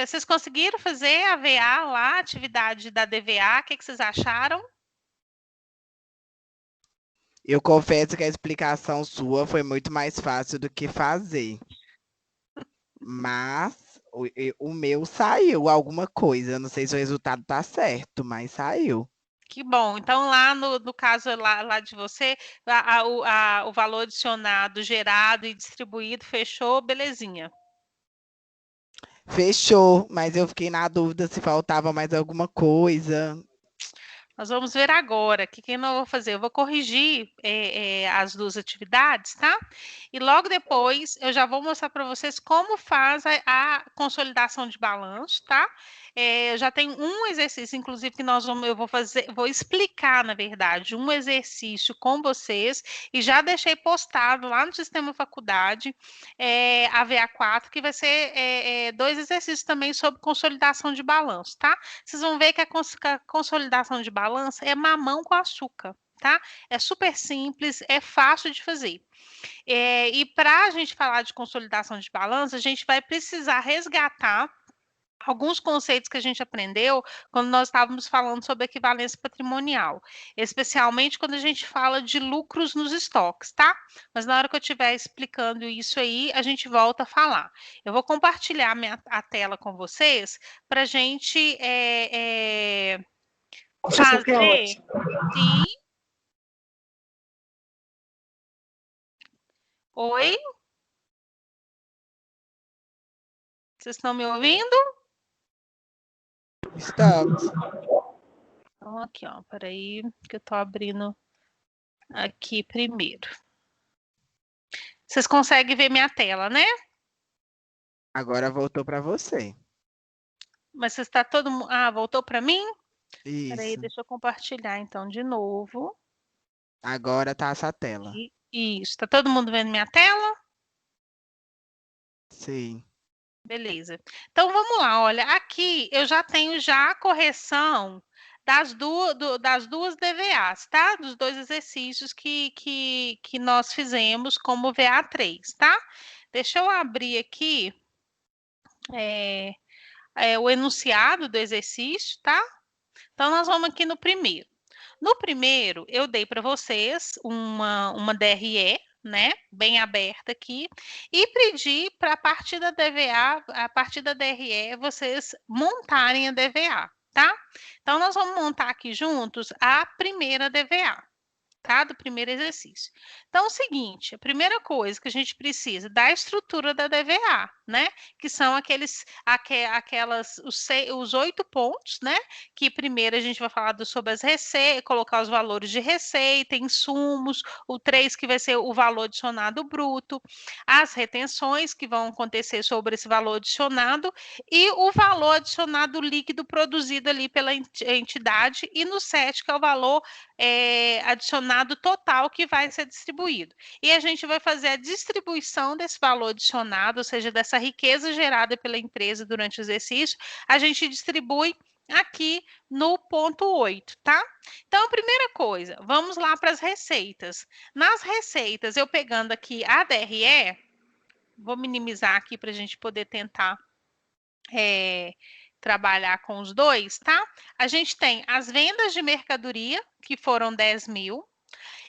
Vocês conseguiram fazer a VA lá, a atividade da DVA? O que vocês acharam? Eu confesso que a explicação sua foi muito mais fácil do que fazer. Mas o meu saiu alguma coisa. Eu não sei se o resultado tá certo, mas saiu. Que bom. Então, lá no caso lá de você, o valor adicionado, gerado e distribuído, fechou, belezinha. Fechou, mas eu fiquei na dúvida se faltava mais alguma coisa. Nós vamos ver agora o que eu vou fazer. Eu vou corrigir as duas atividades, tá? E logo depois eu já vou mostrar para vocês como faz a consolidação de balanço, tá? Já tem um exercício, inclusive, que eu vou explicar, na verdade, um exercício com vocês e já deixei postado lá no Sistema Faculdade, a VA4, que vai ser 2 exercícios também sobre consolidação de balanço, tá? Vocês vão ver que a consolidação de balança é mamão com açúcar, tá? É super simples, é fácil de fazer. E para a gente falar de consolidação de balança, a gente vai precisar resgatar alguns conceitos que a gente aprendeu quando nós estávamos falando sobre equivalência patrimonial, especialmente quando a gente fala de lucros nos estoques, tá? Mas na hora que eu estiver explicando isso aí, a gente volta a falar. Eu vou compartilhar a tela com vocês para a gente fazer. Sim. Oi? Vocês estão me ouvindo? Estamos. Então, aqui, ó, peraí, que eu estou abrindo aqui primeiro. Vocês conseguem ver minha tela, né? Agora voltou para você. Mas você está todo mundo. Ah, voltou para mim? Peraí, Isso. deixa eu compartilhar então de novo. Agora tá essa tela. Isso. Tá todo mundo vendo minha tela? Sim. Beleza. Então vamos lá, olha, aqui eu já tenho já a correção das duas DVAs, tá? Dos 2 exercícios que nós fizemos como VA3, tá? Deixa eu abrir aqui o enunciado do exercício, tá? Então nós vamos aqui no primeiro. No primeiro, eu dei para vocês uma DRE, né, bem aberta aqui, e pedi para a partir da DVA, a partir da DRE, vocês montarem a DVA, tá? Então, nós vamos montar aqui juntos a primeira DVA. Tá? Do primeiro exercício. Então, é o seguinte, a primeira coisa que a gente precisa da estrutura da DVA, né? Que são os 8 pontos, né? Que primeiro a gente vai falar sobre as receitas, colocar os valores de receita, insumos, o 3 que vai ser o valor adicionado bruto, as retenções que vão acontecer sobre esse valor adicionado e o valor adicionado líquido produzido ali pela entidade, e no 7, que é o valor adicionado total que vai ser distribuído. E a gente vai fazer a distribuição desse valor adicionado, ou seja, dessa riqueza gerada pela empresa durante o exercício, a gente distribui aqui no ponto 8, tá? Então, a primeira coisa, vamos lá para as receitas. Nas receitas, eu pegando aqui a DRE, vou minimizar aqui para a gente poder tentar trabalhar com os dois, tá? A gente tem as vendas de mercadoria, que foram 10 mil.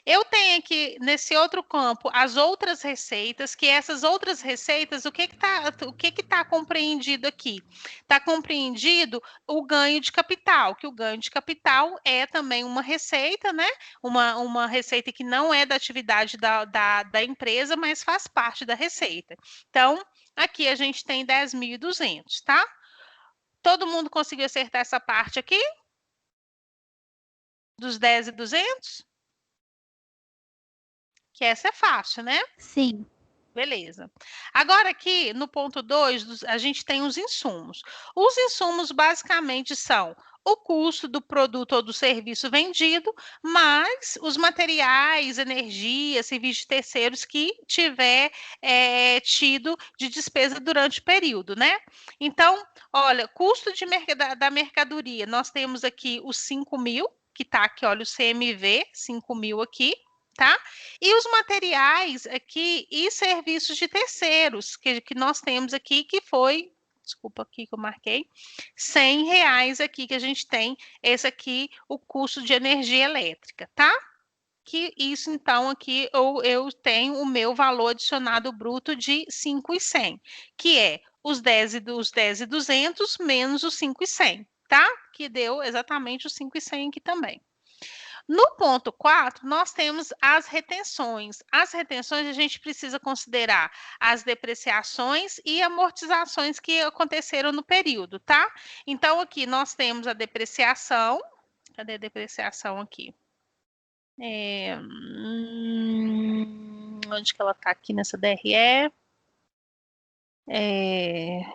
Eu tenho aqui, nesse outro campo, as outras receitas, que essas outras receitas, o que que tá compreendido aqui? Está compreendido o ganho de capital, que o ganho de capital é também uma receita, né? Uma receita que não é da atividade da empresa, mas faz parte da receita. Então, aqui a gente tem 10.200, tá? Todo mundo conseguiu acertar essa parte aqui? Dos 10.200? Que essa é fácil, né? Sim. Beleza. Agora aqui, no ponto 2, a gente tem os insumos. Os insumos basicamente são o custo do produto ou do serviço vendido, mais os materiais, energia, serviços de terceiros que tiver tido de despesa durante o período, né? Então, olha, custo da mercadoria, nós temos aqui os 5 mil, que está aqui, olha, o CMV, 5 mil aqui, tá? E os materiais aqui e serviços de terceiros que nós temos aqui, que foi desculpa aqui que eu marquei, R$100 aqui que a gente tem, esse aqui, o custo de energia elétrica, tá? Que isso, então, aqui eu tenho o meu valor adicionado bruto de 5.100, que é os 10.200 menos os 5.100, tá? Que deu exatamente os 5.100 aqui também. No ponto 4, nós temos as retenções. As retenções a gente precisa considerar as depreciações e amortizações que aconteceram no período, tá? Então, aqui nós temos a depreciação. Cadê a depreciação aqui? Onde que ela está aqui nessa DRE?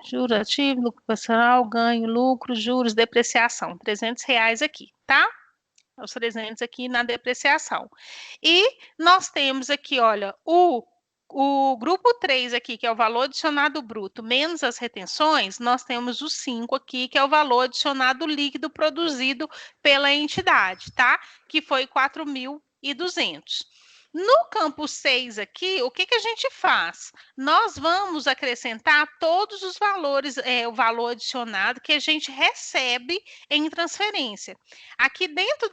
Juros ativos, lucro operacional, ganho, lucro, juros, depreciação. R$300 aqui, tá? Os 300 aqui na depreciação. E nós temos aqui, olha, o grupo 3 aqui, que é o valor adicionado bruto, menos as retenções, nós temos o 5 aqui, que é o valor adicionado líquido produzido pela entidade, tá? Que foi 4.200. No campo 6 aqui, o que a gente faz? Nós vamos acrescentar todos os valores, o valor adicionado que a gente recebe em transferência. Aqui dentro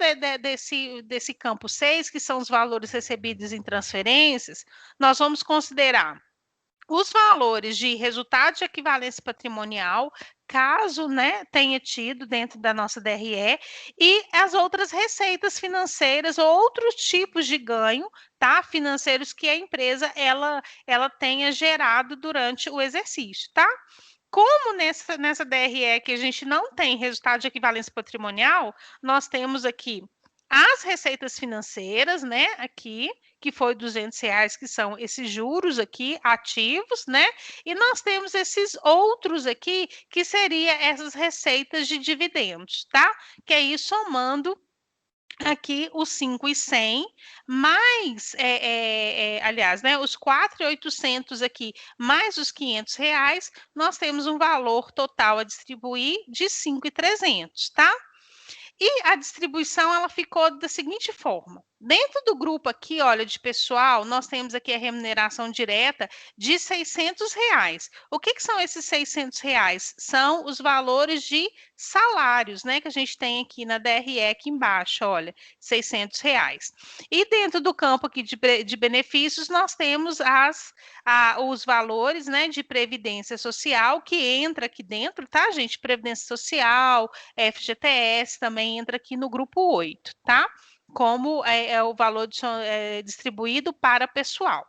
desse campo 6, que são os valores recebidos em transferências, nós vamos considerar os valores de resultado de equivalência patrimonial, caso, né, tenha tido dentro da nossa DRE, e as outras receitas financeiras, outros tipos de ganho, tá, financeiros que a empresa ela tenha gerado durante o exercício, tá? Como nessa DRE que a gente não tem resultado de equivalência patrimonial, nós temos aqui as receitas financeiras, né, aqui, que foi R$200, que são esses juros aqui, ativos, né, e nós temos esses outros aqui, que seria essas receitas de dividendos, tá? Que é isso somando aqui os 5.100, mais, aliás, né, os 4.800 aqui, mais os R$500, nós temos um valor total a distribuir de 5.300, tá? E a distribuição, ela ficou da seguinte forma. Dentro do grupo aqui, olha, de pessoal, nós temos aqui a remuneração direta de R$600. O que são esses R$600? São os valores de salários, né, que a gente tem aqui na DRE, aqui embaixo, olha, R$600. E dentro do campo aqui de benefícios, nós temos os valores, né, de previdência social, que entra aqui dentro, tá, gente? Previdência social, FGTS também entra aqui no grupo 8, tá? Como é o valor distribuído para pessoal.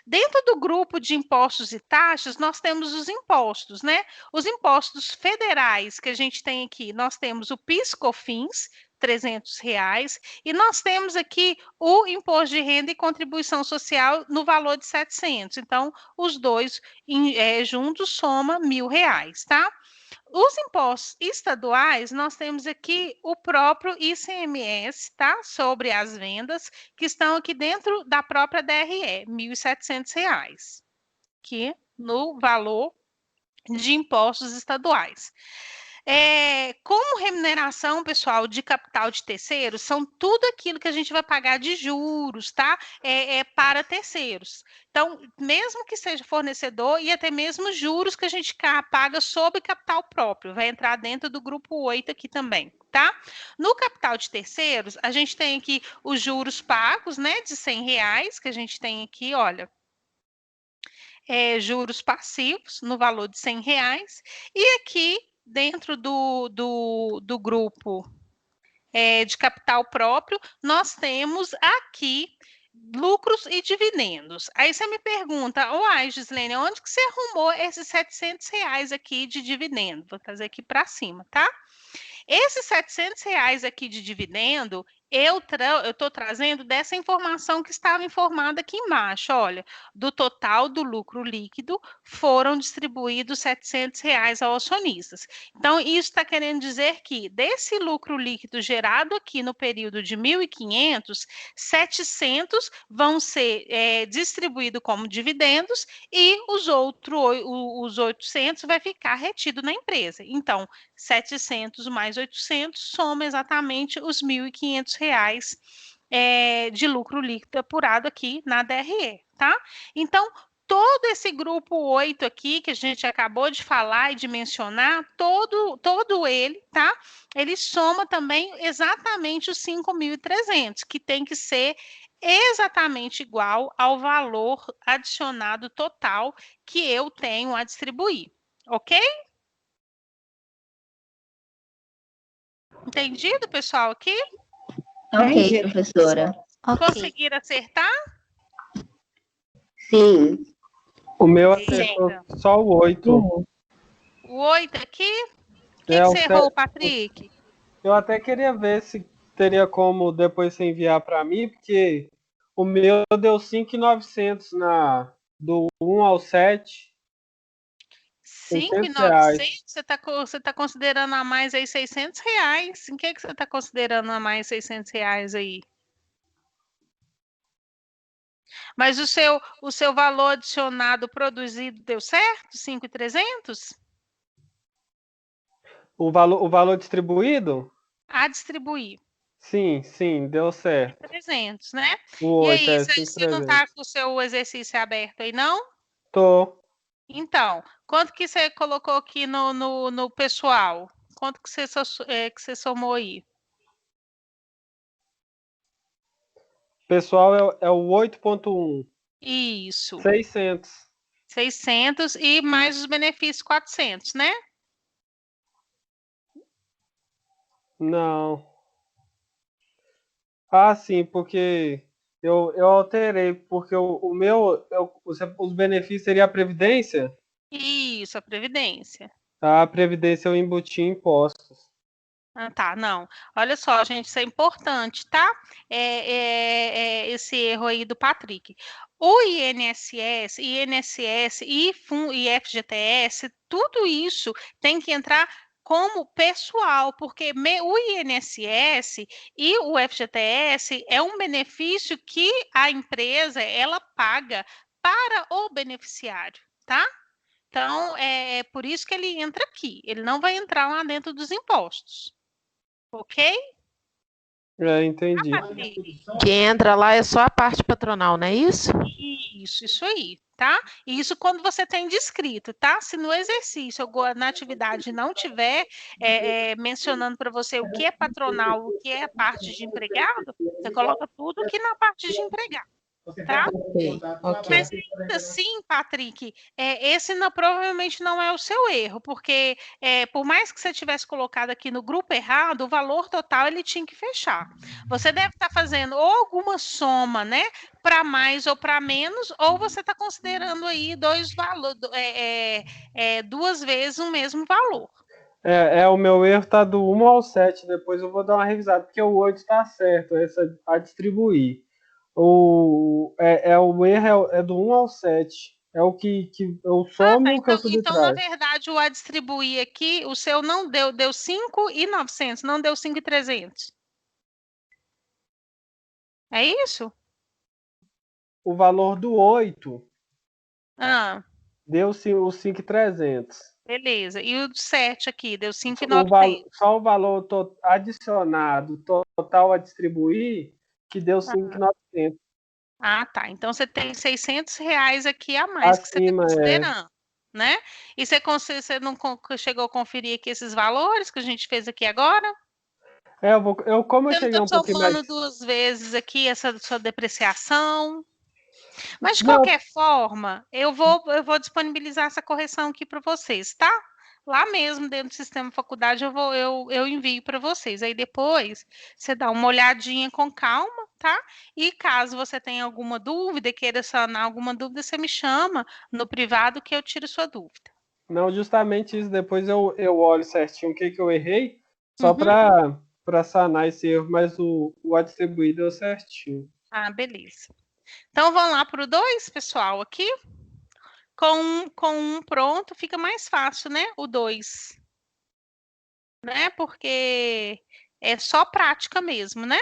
Dentro do grupo de impostos e taxas, nós temos os impostos, né? Os impostos federais que a gente tem aqui, nós temos o PIS/COFINS, R$300, e nós temos aqui o imposto de renda e contribuição social no valor de R$700. Então, os dois juntos soma R$1.000, tá? Os impostos estaduais, nós temos aqui o próprio ICMS, tá? Sobre as vendas, que estão aqui dentro da própria DRE, R$1.700, que no valor de impostos estaduais. Como remuneração, pessoal, de capital de terceiros, são tudo aquilo que a gente vai pagar de juros, tá? Para terceiros. Então, mesmo que seja fornecedor e até mesmo juros que a gente paga sobre capital próprio, vai entrar dentro do grupo 8 aqui também, tá? No capital de terceiros, a gente tem aqui os juros pagos, né, de R$100, que a gente tem aqui, olha, juros passivos no valor de R$100, e aqui dentro do grupo de capital próprio, nós temos aqui lucros e dividendos. Aí você me pergunta, uai, Gislene, onde que você arrumou esses R$700 aqui de dividendo? Vou trazer aqui para cima, tá? Esses R$700 aqui de dividendo, eu estou trazendo dessa informação que estava informada aqui embaixo. Olha, do total do lucro líquido, foram distribuídos R$700 aos acionistas. Então, isso está querendo dizer que desse lucro líquido gerado aqui no período de 1.500, 700 vão ser distribuídos como dividendos e os 800 vai ficar retido na empresa. Então, 700 mais 800 soma exatamente os R$1.500 de lucro líquido apurado aqui na DRE, tá? Então, todo esse grupo 8 aqui, que a gente acabou de falar e de mencionar, todo ele, tá? Ele soma também exatamente os 5.300, que tem que ser exatamente igual ao valor adicionado total que eu tenho a distribuir, ok? Entendido, pessoal, aqui? Ok, professora. Ok. Conseguiram acertar? Sim. O meu Eita. acertou só o 8. O 8 aqui? O que É, você errou, Patrick? Eu até queria ver se teria como depois você enviar para mim, porque o meu deu 5.900 do 1 ao 7. 5.900? Você tá considerando a mais aí R$ 600? Em que você está considerando a mais R$ 600 aí? Mas o seu valor adicionado produzido deu certo? 5.300? O valor distribuído? A distribuir. Sim, deu certo. 300, né? O E 8 aí, é você não está 5.300. com o seu exercício aberto aí, não? Tô. Então, quanto que você colocou aqui no pessoal? Quanto que você somou aí? Pessoal, é o 8.1. Isso. 600. 600 e mais os benefícios 400, né? Não. Ah, sim, porque eu alterei, porque o meu, os benefícios seria a Previdência. Isso, a previdência. A Previdência eu embuti em impostos. Ah, tá, não. Olha só, gente, isso é importante, tá? Esse erro aí do Patrick. O INSS e FGTS, tudo isso tem que entrar como pessoal, porque o INSS e o FGTS é um benefício que a empresa ela paga para o beneficiário, tá? Então, é por isso que ele entra aqui. Ele não vai entrar lá dentro dos impostos. Ok? Entendi. Quem entra lá é só a parte patronal, não é isso? Isso aí, tá? E isso quando você tem descrito, tá? Se no exercício ou na atividade não tiver mencionando para você o que é patronal, o que é a parte de empregado, você coloca tudo aqui na parte de empregado, tá? Ok. Mas ainda assim, Patrick, esse provavelmente não é o seu erro, porque por mais que você tivesse colocado aqui no grupo errado, o valor total ele tinha que fechar. Você deve estar fazendo ou alguma soma, né, para mais ou para menos, ou você está considerando aí duas vezes o mesmo valor. O meu erro tá do 1 ao 7, depois eu vou dar uma revisada, porque o 8 tá certo, essa a distribuir. O erro é do 1 ao 7. É o que eu somo e o que eu Então, na subtraio. verdade, o a distribuir aqui, o seu não deu 5.900, não deu 5.300. É isso? O valor do 8 Ah, deu os 5.300. beleza. E o 7 aqui, deu 5.900. Só o valor adicionado, total a distribuir, que deu 5.900. Ah, tá. Então, você tem R$ 600 aqui a mais que você está Acima, considerando, né? E você não chegou a conferir aqui esses valores que a gente fez aqui agora? Como eu Você não cheguei está um pouquinho mais... somando duas vezes aqui essa sua depreciação? Mas, de Não, qualquer forma, eu vou disponibilizar essa correção aqui para vocês, tá? Lá mesmo, dentro do sistema faculdade, eu envio para vocês. Aí depois, você dá uma olhadinha com calma, tá? E caso você tenha alguma dúvida, queira sanar alguma dúvida, você me chama no privado que eu tiro sua dúvida. não, justamente isso. Depois eu olho certinho o que eu errei, só Uhum. para sanar esse erro, mas o a distribuir deu certinho. Ah, beleza. Então, vamos lá para o 2, pessoal, aqui. Com um pronto, fica mais fácil, né? O 2. Né? Porque é só prática mesmo, né?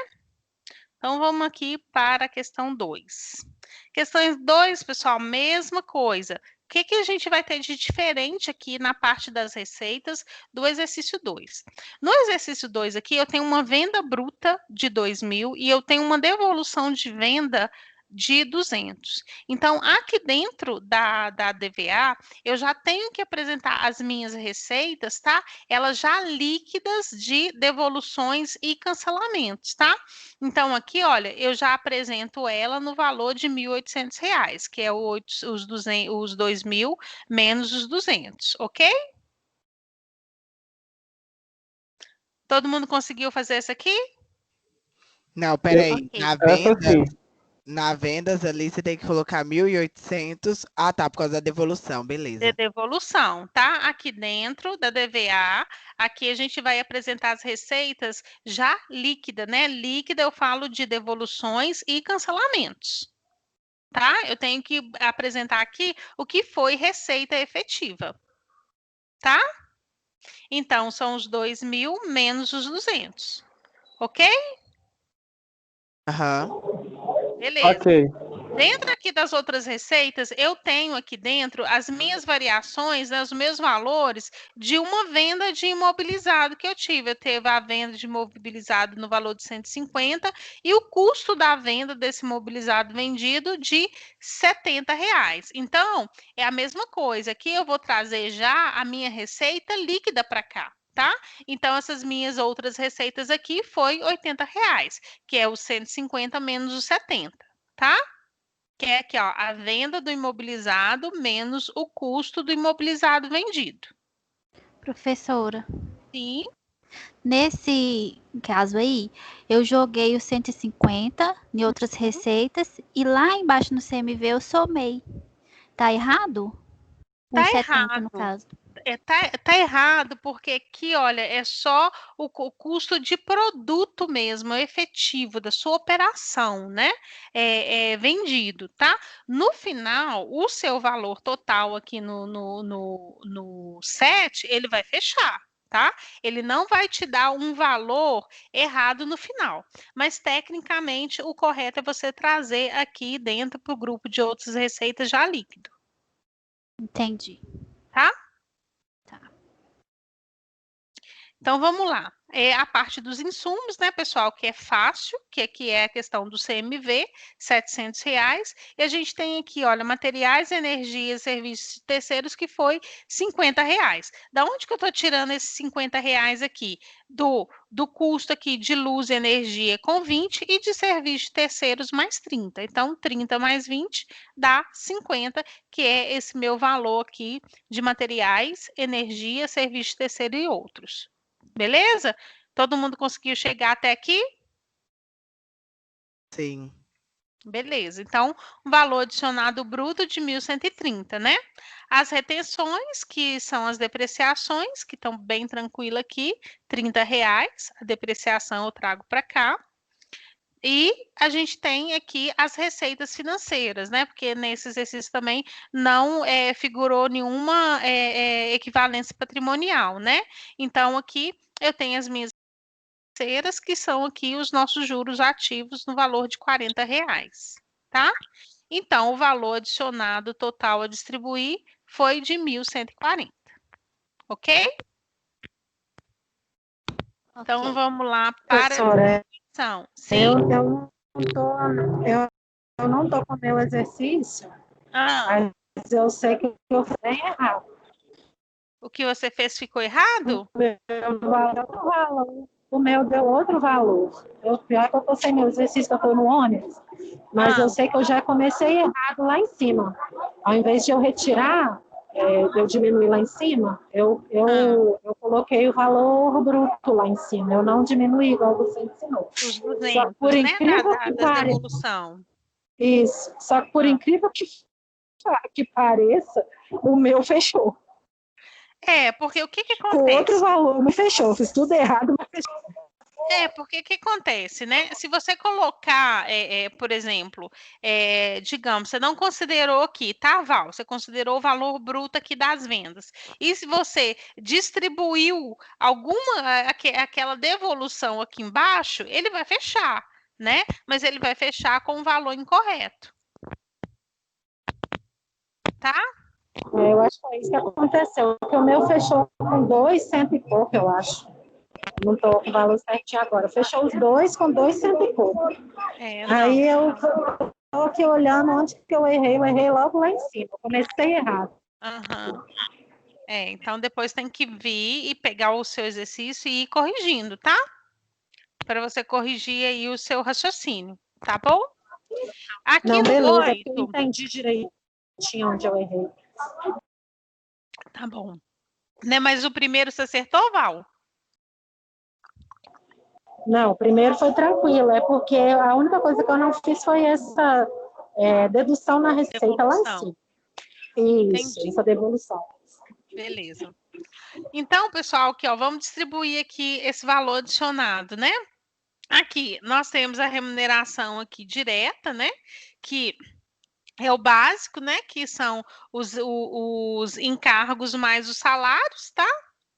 Então, vamos aqui para a questão 2. Questão 2, pessoal, mesma coisa. O que a gente vai ter de diferente aqui na parte das receitas do exercício 2? No exercício 2 aqui, eu tenho uma venda bruta de 2.000 e eu tenho uma devolução de venda de 200. Então, aqui dentro da DVA, eu já tenho que apresentar as minhas receitas, tá? Elas já líquidas de devoluções e cancelamentos, tá? Então, aqui, olha, eu já apresento ela no valor de R$ 1.800, que é os 2.000 menos os 200, ok? Todo mundo conseguiu fazer essa aqui? Não, peraí. Ok. Essa sim. Na vendas ali você tem que colocar 1.800. Ah, tá, por causa da devolução, beleza. De devolução, tá? Aqui dentro da DVA, aqui a gente vai apresentar as receitas já líquida, né? Líquida eu falo de devoluções e cancelamentos, tá? Eu tenho que apresentar aqui o que foi receita efetiva, tá? Então, são os 2.000 menos os 200, ok? Aham. Beleza. Ok. Dentro aqui das outras receitas, eu tenho aqui dentro as minhas variações, né, os meus valores de uma venda de imobilizado que eu tive. Eu teve a venda de imobilizado no valor de 150 e o custo da venda desse imobilizado vendido de R$ 70. Então, é a mesma coisa. Aqui eu vou trazer já a minha receita líquida para cá. Tá? Então, essas minhas outras receitas aqui foi R$ 80, que é os 150 menos os 70, tá? Que é aqui, ó, a venda do imobilizado menos o custo do imobilizado vendido. Professora, Sim, nesse caso aí, eu joguei os 150 em outras receitas e lá embaixo no CMV eu somei. Tá errado? tá Os 70 errado. no caso. Tá errado, porque aqui, olha, é só o custo de produto mesmo, efetivo, da sua operação, né? Vendido, tá? No final, o seu valor total aqui no set, ele vai fechar. Tá? Ele não vai te dar um valor errado no final, mas tecnicamente o correto é você trazer aqui dentro para o grupo de outras receitas já líquido, Entendi. tá? Tá. Então vamos lá. É a parte dos insumos, né, pessoal, que é fácil, que aqui é a questão do CMV, R$ 700. E a gente tem aqui, olha, materiais, energias, serviços terceiros, que foi R$ 50. Da onde que eu estou tirando esses R$ 50 aqui? Do custo aqui de luz e energia com 20 e de serviços terceiros mais 30. Então, 30 mais 20 dá 50, que é esse meu valor aqui de materiais, energia, serviço terceiro e outros. Beleza? Todo mundo conseguiu chegar até aqui? Sim. Beleza. Então, um valor adicionado bruto de 1.130, né? As retenções, que são as depreciações, que estão bem tranquilo aqui, R$ 30. A depreciação eu trago para cá. E a gente tem aqui as receitas financeiras, né? Porque nesse exercício também não figurou nenhuma equivalência patrimonial, né? Então, aqui eu tenho as minhas financeiras, que são aqui os nossos juros ativos no valor de R$ 40, tá? Então, o valor adicionado total a distribuir foi de 1.140, ok? Então, Ok. vamos lá para a Professora, definição. eu, Sim. eu não tô com o meu exercício, Ah, mas eu sei que eu fiz bem errado. o que você fez ficou errado? O meu deu outro valor. Pior que eu tô sem meu exercício, que eu tô no ônibus, mas eu sei que eu já comecei errado lá em cima. Ao invés de eu retirar, eu diminuir lá em cima, eu coloquei o valor bruto lá em cima. Eu não diminuí, igual você ensinou. Os Só 200, por né? incrível que Da pareça. devolução. Isso. Só que por incrível que pareça, o meu fechou. Porque o que O outro acontece? valor me fechou. Fiz tudo errado, mas fechou. Porque o que acontece, né? Se você colocar, por exemplo, digamos, você não considerou aqui, tá, Val? Você considerou o valor bruto aqui das vendas. E se você distribuiu aquela devolução aqui embaixo, ele vai fechar, né? Mas ele vai fechar com um valor incorreto. Tá? Eu acho que é isso que aconteceu. Porque o meu fechou com 200 e pouco, eu acho. Não estou com o valor certinho agora. Fechou os dois com 200 e pouco. Não. Aí eu Estou aqui olhando onde que eu errei logo lá em cima. Eu comecei errado. Aham. Então depois tem que vir e pegar o seu exercício e ir corrigindo, tá? Para você corrigir aí o seu raciocínio, tá bom? Aqui Não, no beleza, porque eu 8. entendi direitinho onde eu errei. Tá bom. Né, mas o primeiro você acertou, Val? Não, o primeiro foi tranquilo, é porque a única coisa que eu não fiz foi essa dedução na receita lá em Devolução. cima. Isso, Entendi. essa devolução. Beleza. Então, pessoal, aqui, ó, vamos distribuir aqui esse valor adicionado, né? Aqui, nós temos a remuneração aqui direta, né? Que é o básico, né? Que são os encargos mais os salários, tá?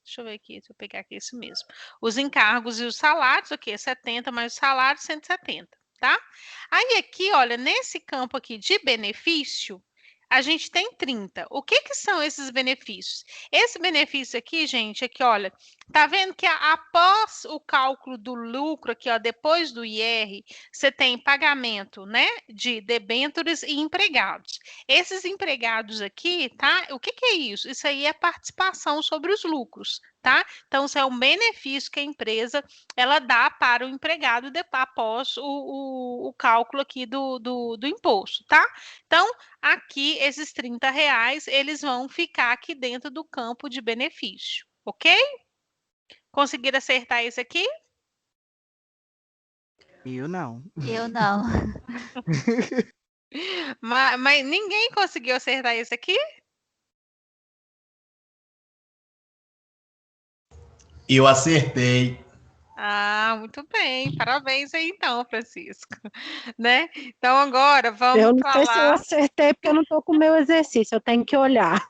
Deixa eu ver aqui, deixa eu pegar aqui isso mesmo. Os encargos e os salários, ok, 70 mais o salário, 170, tá? Aí aqui, olha, nesse campo aqui de benefício, a gente tem 30. O que são esses benefícios? Esse benefício aqui, gente, aqui, olha, tá vendo que após o cálculo do lucro aqui, ó, depois do IR, você tem pagamento, né, de debêntures e empregados. Esses empregados aqui, tá? O que é isso? Isso aí é participação sobre os lucros, tá? Então, isso é um benefício que a empresa ela dá para o empregado após o cálculo aqui do imposto, tá? Então, aqui, esses R$ 30, eles vão ficar aqui dentro do campo de benefício, ok? Conseguiram acertar isso aqui? Eu não. Eu não. Mas ninguém conseguiu acertar isso aqui? Eu acertei. Ah, muito bem. Parabéns aí então, Francisco. Né? Então agora vamos Eu não para sei se eu lá. acertei, porque eu não estou com o meu exercício, eu tenho que olhar.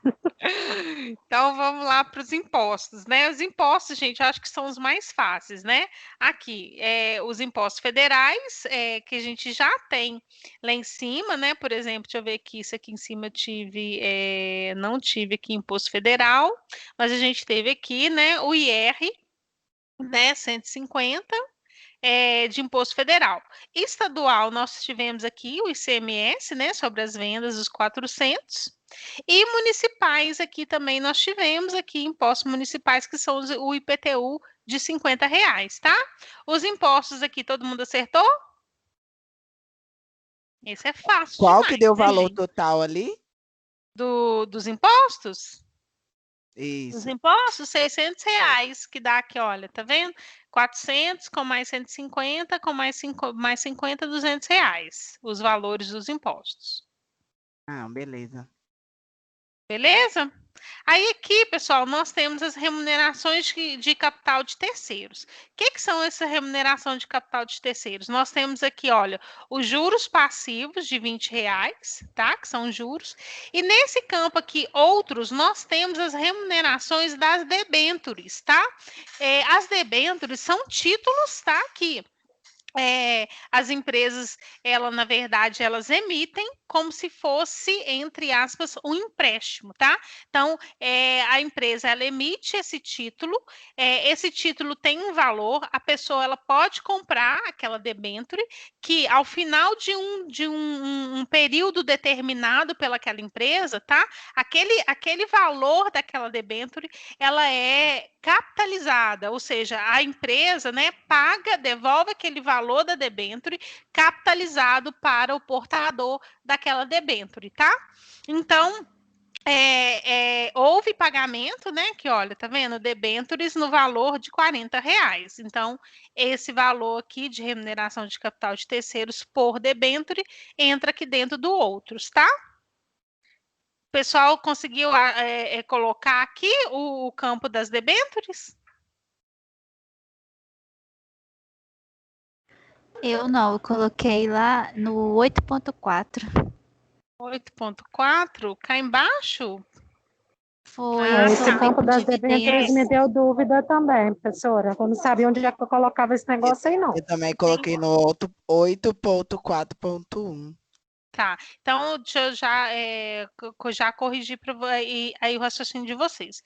Então vamos lá para os impostos, né? Os impostos, gente, eu acho que são os mais fáceis, né? Aqui, os impostos federais, que a gente já tem lá em cima, né? Por exemplo, deixa eu ver aqui, isso aqui em cima eu tive, não tive aqui imposto federal, mas a gente teve aqui, né? O IR, né? 150. De imposto federal. Estadual, nós tivemos aqui o ICMS, né, sobre as vendas, os 400. E municipais, aqui também nós tivemos aqui impostos municipais, que são o IPTU de R$ 50, tá? Os impostos aqui, todo mundo acertou? Esse é fácil Qual demais, que deu o né, valor gente? total ali? Dos impostos? Os Isso. impostos, R$ 600, que dá aqui, olha, tá vendo? 400 com mais 150, com mais 50, R$ 200, os valores dos impostos. Ah, beleza. Beleza? Aí aqui, pessoal, nós temos as remunerações de capital de terceiros. O que são essa remuneração de capital de terceiros? Nós temos aqui, olha, os juros passivos de R$ 20, tá? Que são juros. E nesse campo aqui, outros, nós temos as remunerações das debêntures, tá? As debêntures são títulos, tá? Aqui. As empresas, na verdade, elas emitem como se fosse, entre aspas, um empréstimo, tá? Então, a empresa, ela emite esse título tem um valor, a pessoa, ela pode comprar aquela debênture, que ao final de um período determinado pelaquela empresa, tá? Aquele valor daquela debênture, ela é capitalizada, ou seja, a empresa, né, devolve aquele valor da debênture capitalizado para o portador daquela debênture, tá? Então, houve pagamento, né? Que olha, tá vendo? Debêntures no valor de R$ 40. Então, esse valor aqui de remuneração de capital de terceiros por debênture entra aqui dentro do outros, tá? O pessoal conseguiu colocar aqui o campo das debêntures? Eu não, eu coloquei lá no 8.4. 8.4, cá embaixo? Foi Esse tá. campo das dividendo. debêntures me deu dúvida também, professora. Eu não sabia onde é que eu colocava esse negócio aí, não. Eu também coloquei no 8.4.1. Tá, então deixa eu já corrigir aí o raciocínio de vocês.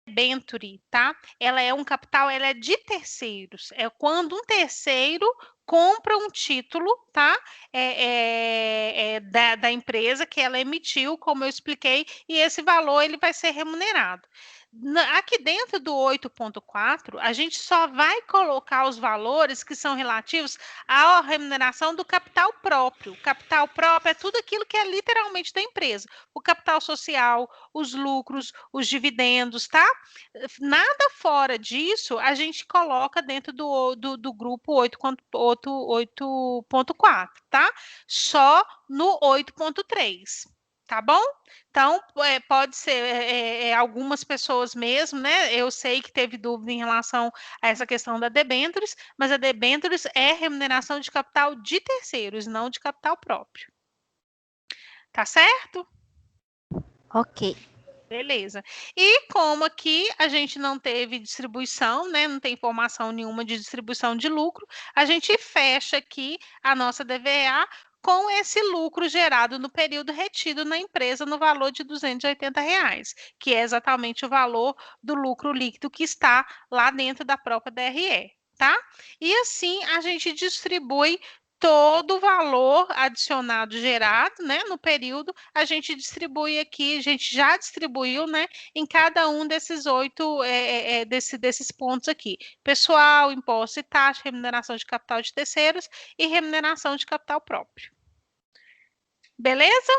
debenture, tá? Ela é um capital, ela é de terceiros. É quando um terceiro compra um título, tá? Da empresa que ela emitiu, como eu expliquei, e esse valor ele vai ser remunerado. Aqui dentro do 8.4, a gente só vai colocar os valores que são relativos à remuneração do capital próprio. O capital próprio é tudo aquilo que é literalmente da empresa. O capital social, os lucros, os dividendos, tá? Nada fora disso a gente coloca dentro do grupo 8.4, tá? Só no 8.3. Tá bom? Então, pode ser algumas pessoas mesmo, né? Eu sei que teve dúvida em relação a essa questão da debêntures, mas a debêntures é remuneração de capital de terceiros, não de capital próprio. Tá certo? Ok. Beleza. E como aqui a gente não teve distribuição, né? Não tem informação nenhuma de distribuição de lucro, a gente fecha aqui a nossa DVA com esse lucro gerado no período retido na empresa no valor de R$280, que é exatamente o valor do lucro líquido que está lá dentro da própria DRE, tá? E assim a gente distribui todo o valor adicionado gerado, né, no período, a gente distribui aqui, a gente já distribuiu, né, em cada um desses 8, desses pontos aqui. Pessoal, imposto e taxa, remuneração de capital de terceiros e remuneração de capital próprio. Beleza?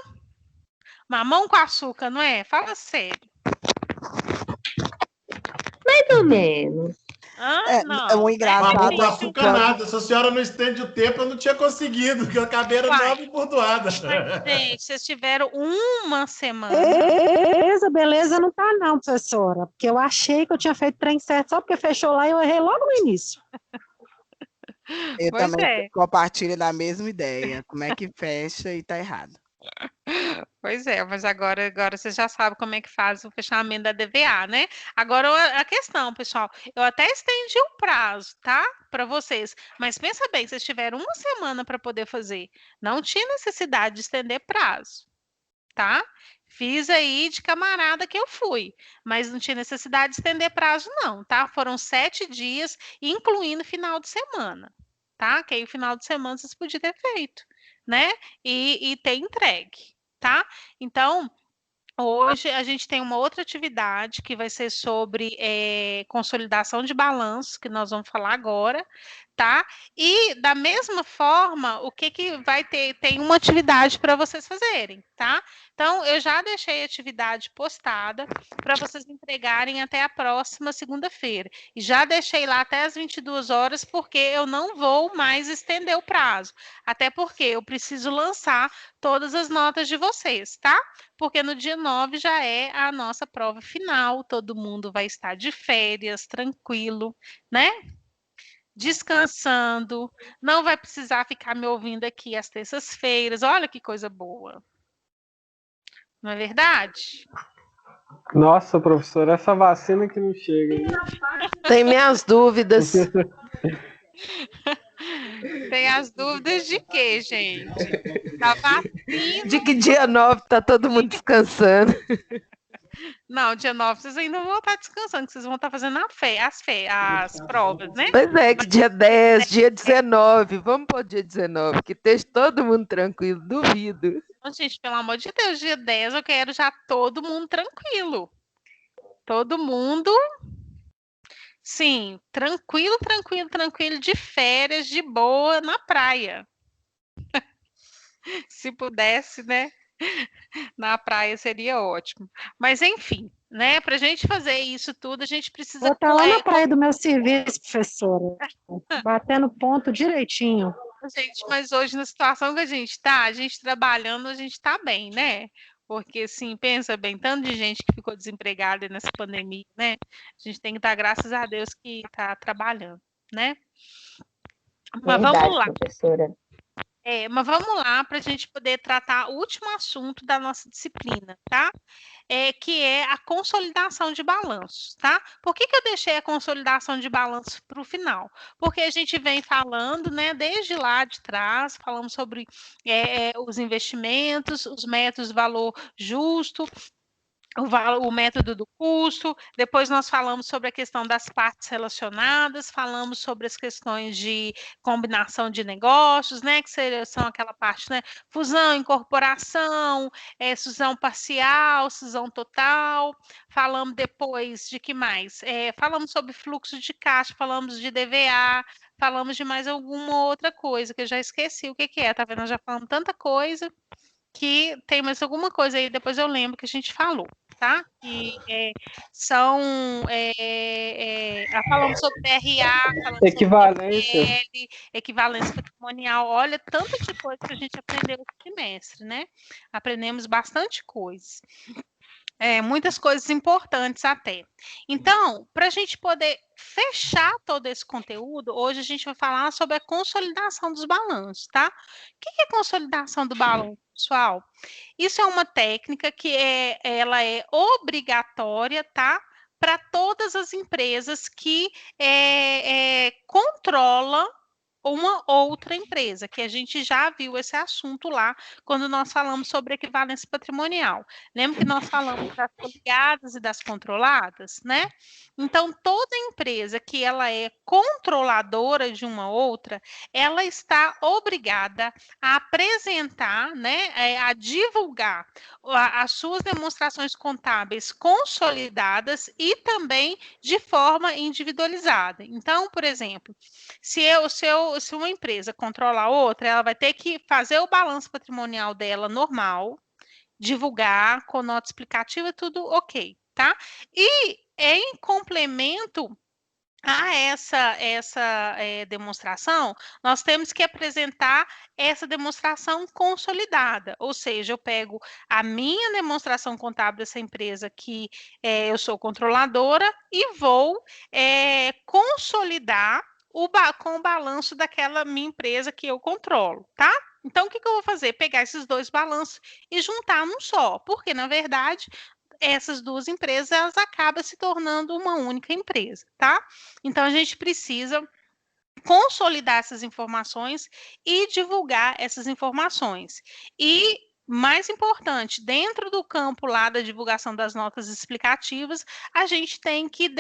Mamão com açúcar, não é? Fala sério. Mais ou menos. É um engraçado. Mamão com açúcar nada. Se a senhora não estende o tempo, eu não tinha conseguido, porque a cabeça era nova e bordoada. Gente, vocês tiveram uma semana. Beleza, não tá não, professora. Porque eu achei que eu tinha feito trem certo só porque fechou lá e eu errei logo no início. Eu também compartilho da mesma ideia. Como é que fecha e tá errado. Pois é, mas agora você já sabe como é que faz o fechamento da DVA, né? Agora a questão, pessoal, eu até estendi o prazo, tá? Para vocês, mas pensa bem, vocês tiveram uma semana para poder fazer, não tinha necessidade de estender prazo, tá? Fiz aí de camarada que eu fui, mas não tinha necessidade de estender prazo não, tá? Foram 7 dias, incluindo final de semana, tá? Que aí o final de semana vocês podiam ter feito, né? E ter entregue, tá? Então, hoje a gente tem uma outra atividade que vai ser sobre consolidação de balanço, que nós vamos falar agora, tá? E da mesma forma, o que vai ter? Tem uma atividade para vocês fazerem, tá? Então, eu já deixei a atividade postada para vocês entregarem até a próxima segunda-feira. E já deixei lá até as 22 horas, porque eu não vou mais estender o prazo. Até porque eu preciso lançar todas as notas de vocês, tá? Porque no dia 9 já é a nossa prova final, todo mundo vai estar de férias, tranquilo, né? Descansando, não vai precisar ficar me ouvindo aqui às terças-feiras. Olha que coisa boa. Não é verdade? Nossa, professor, essa vacina que não chega. Tem minhas dúvidas. Tem as dúvidas de quê, gente? Da vacina. De que dia 9 tá todo mundo descansando. Não, dia 9 vocês ainda vão estar descansando, que vocês vão estar fazendo as provas, né? Pois é, que dia 10, dia 19. Vamos pôr dia 19, que esteja todo mundo tranquilo, duvido. Gente, pelo amor de Deus, dia 10 eu quero já todo mundo tranquilo. Todo mundo, sim, tranquilo, de férias, de boa, na praia. Se pudesse, né? Na praia seria ótimo. Mas, enfim, né? Para a gente fazer isso tudo, a gente precisa... Vou estar lá na praia do meu serviço, professora. Batendo ponto direitinho. Gente, mas hoje, na situação que a gente trabalhando, a gente está bem, né? Porque, assim, pensa bem, tanto de gente que ficou desempregada nessa pandemia, né? A gente tem que dar graças a Deus que está trabalhando, né? Mas Verdade, vamos lá. professora. Mas vamos lá para a gente poder tratar o último assunto da nossa disciplina, tá? Que é a consolidação de balanços, tá? Por que eu deixei a consolidação de balanços para o final? Porque a gente vem falando, né, desde lá de trás, falamos sobre os investimentos, os métodos de valor justo, o método do custo, depois nós falamos sobre a questão das partes relacionadas, falamos sobre as questões de combinação de negócios, né, que são aquela parte, né, fusão, incorporação, fusão parcial, fusão total, falamos depois de que mais? Falamos sobre fluxo de caixa, falamos de DVA, falamos de mais alguma outra coisa, que eu já esqueci o que é, tá vendo? Nós já falamos tanta coisa, que tem mais alguma coisa aí, depois eu lembro que a gente falou, tá? Que são... falamos sobre PRA, falamos equivalência. sobre PL, equivalência patrimonial. Olha, tanto de coisa que a gente aprendeu esse trimestre, né? Aprendemos bastante coisa. Muitas coisas importantes até. Então, para a gente poder fechar todo esse conteúdo, hoje a gente vai falar sobre a consolidação dos balanços, tá? O que é consolidação do balanço, pessoal? Isso é uma técnica que ela é obrigatória, tá? Para todas as empresas que controlam uma outra empresa, que a gente já viu esse assunto lá quando nós falamos sobre equivalência patrimonial. Lembra que nós falamos das coligadas e das controladas, né? Então, toda empresa que ela é controladora de uma outra, ela está obrigada a apresentar, né, a divulgar as suas demonstrações contábeis consolidadas e também de forma individualizada. Então, por exemplo, se uma empresa controla a outra, ela vai ter que fazer o balanço patrimonial dela normal, divulgar com nota explicativa, tudo ok, tá? E em complemento a essa demonstração, nós temos que apresentar essa demonstração consolidada, ou seja, eu pego a minha demonstração contábil dessa empresa que eu sou controladora e vou consolidar com o balanço daquela minha empresa que eu controlo, tá? Então, o que eu vou fazer? Pegar esses dois balanços e juntar num só, porque, na verdade, essas duas empresas, elas acabam se tornando uma única empresa, tá? Então, a gente precisa consolidar essas informações e divulgar essas informações. E, mais importante, dentro do campo lá da divulgação das notas explicativas, a gente tem que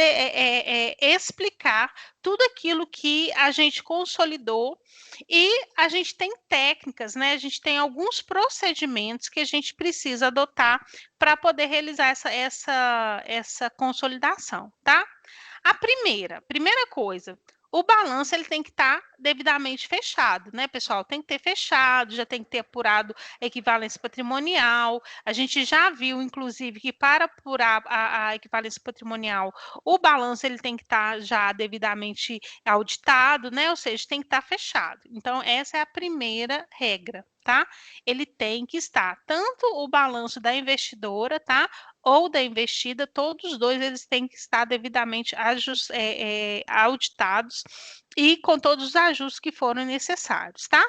explicar tudo aquilo que a gente consolidou e a gente tem técnicas, né? A gente tem alguns procedimentos que a gente precisa adotar para poder realizar essa consolidação, tá? A primeira coisa, o balanço ele tem que estar devidamente fechado, né, pessoal? Tem que ter fechado, já tem que ter apurado a equivalência patrimonial. A gente já viu, inclusive, que para apurar a equivalência patrimonial, o balanço ele tem que estar já devidamente auditado, né? Ou seja, tem que estar fechado. Então, essa é a primeira regra, tá? Ele tem que estar tanto o balanço da investidora, tá? Ou da investida, todos os dois eles têm que estar devidamente auditados e com todos os ajustes que foram necessários, tá?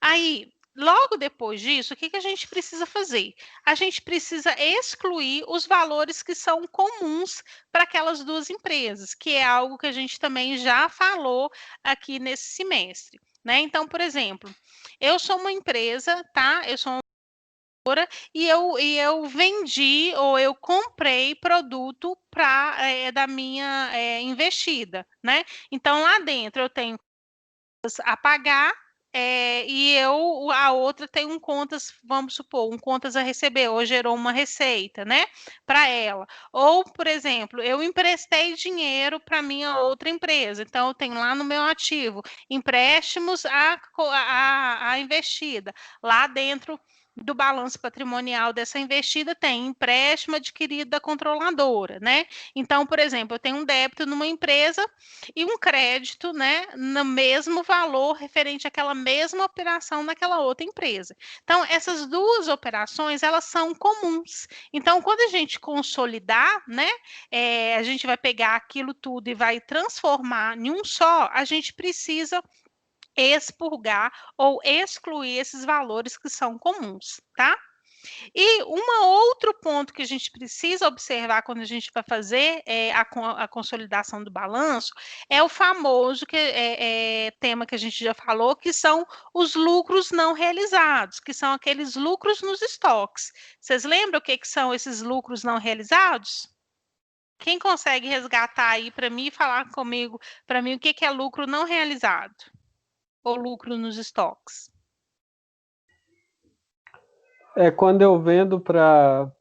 Aí, logo depois disso, o que a gente precisa fazer? A gente precisa excluir os valores que são comuns para aquelas duas empresas, que é algo que a gente também já falou aqui nesse semestre, né? Então, por exemplo, eu sou uma empresa, tá? Eu sou e eu vendi ou eu comprei produto da minha investida, né? Então, lá dentro eu tenho a pagar e a outra tem contas, vamos supor, contas a receber, ou gerou uma receita, né, para ela. Ou, por exemplo, eu emprestei dinheiro para minha outra empresa, então eu tenho lá no meu ativo empréstimos à investida. Lá dentro do balanço patrimonial dessa investida tem empréstimo adquirido da controladora, né? Então, por exemplo, eu tenho um débito numa empresa e um crédito, né, no mesmo valor referente àquela mesma operação naquela outra empresa. Então, essas duas operações, elas são comuns. Então, quando a gente consolidar, né, a gente vai pegar aquilo tudo e vai transformar em um só, a gente precisa expurgar ou excluir esses valores que são comuns, tá? E um outro ponto que a gente precisa observar quando a gente vai fazer a consolidação do balanço é o famoso tema que a gente já falou, que são os lucros não realizados, que são aqueles lucros nos estoques. Vocês lembram o que são esses lucros não realizados? Quem consegue resgatar aí para mim e falar comigo, para mim, o que é lucro não realizado? Ou lucro nos estoques? Quando eu vendo para...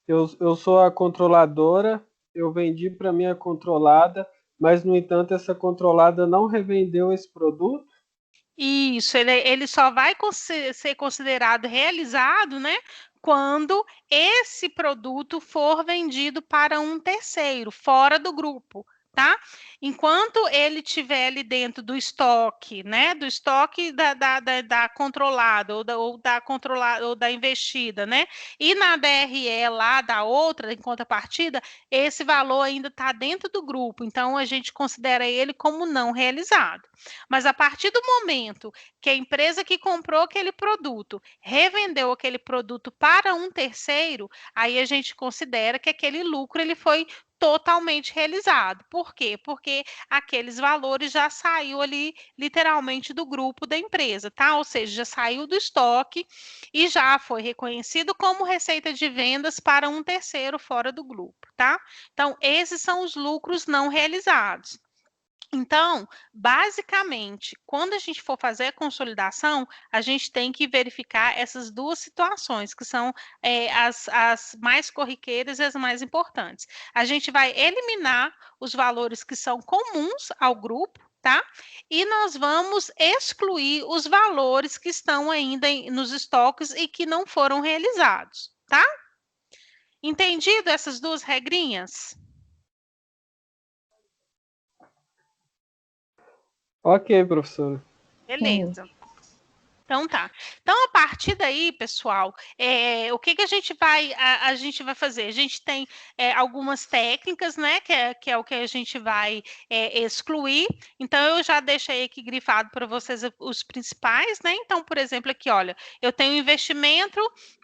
Eu sou a controladora, eu vendi para minha controlada, mas, no entanto, essa controlada não revendeu esse produto? Isso, ele só vai ser considerado realizado, né, quando esse produto for vendido para um terceiro, fora do grupo, tá? Enquanto ele estiver ali dentro do estoque, né, do estoque da controlada ou da controlada ou da investida, né, e na DRE lá da outra, em contrapartida, esse valor ainda está dentro do grupo, então a gente considera ele como não realizado. Mas a partir do momento que a empresa que comprou aquele produto revendeu aquele produto para um terceiro, aí a gente considera que aquele lucro ele foi totalmente realizado. Por quê? Porque aqueles valores já saiu ali literalmente do grupo da empresa, tá? Ou seja, já saiu do estoque e já foi reconhecido como receita de vendas para um terceiro fora do grupo, tá? Então, esses são os lucros não realizados. Então, basicamente, quando a gente for fazer a consolidação, a gente tem que verificar essas duas situações, que são as mais corriqueiras e as mais importantes. A gente vai eliminar os valores que são comuns ao grupo, tá? E nós vamos excluir os valores que estão ainda nos estoques e que não foram realizados, tá? Entendido essas duas regrinhas? Ok, professora. Beleza. Então tá. Então, a partir daí, pessoal, o que a gente vai fazer? A gente tem algumas técnicas, né? Que é o que a gente vai excluir. Então, eu já deixei aqui grifado para vocês os principais, né? Então, por exemplo, aqui, olha, eu tenho investimento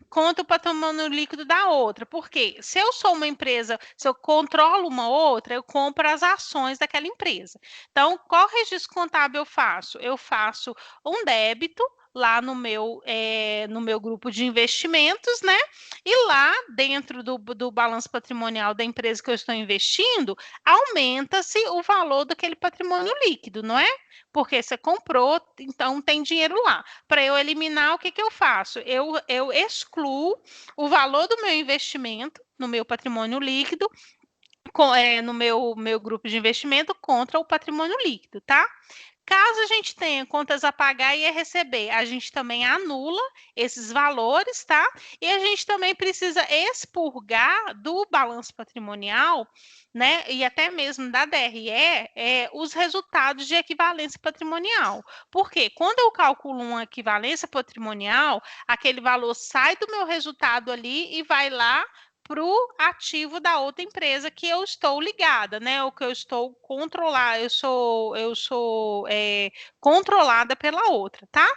contra o patrimônio líquido da outra. Por quê? Se eu sou uma empresa, se eu controlo uma outra, eu compro as ações daquela empresa. Então, qual registro contábil eu faço? Eu faço um débito lá no meu grupo de investimentos, né? E lá dentro do balanço patrimonial da empresa que eu estou investindo, aumenta-se o valor daquele patrimônio líquido, não é? Porque você comprou, então tem dinheiro lá. Para eu eliminar, o que eu faço? Eu excluo o valor do meu investimento no meu patrimônio líquido, no meu grupo de investimento contra o patrimônio líquido, tá? Caso a gente tenha contas a pagar e a receber, a gente também anula esses valores, tá? E a gente também precisa expurgar do balanço patrimonial, né? E até mesmo da DRE, os resultados de equivalência patrimonial. Porque quando eu calculo uma equivalência patrimonial, aquele valor sai do meu resultado ali e vai lá para o ativo da outra empresa que eu estou ligada, né? O que eu estou controlada, eu sou controlada pela outra, tá?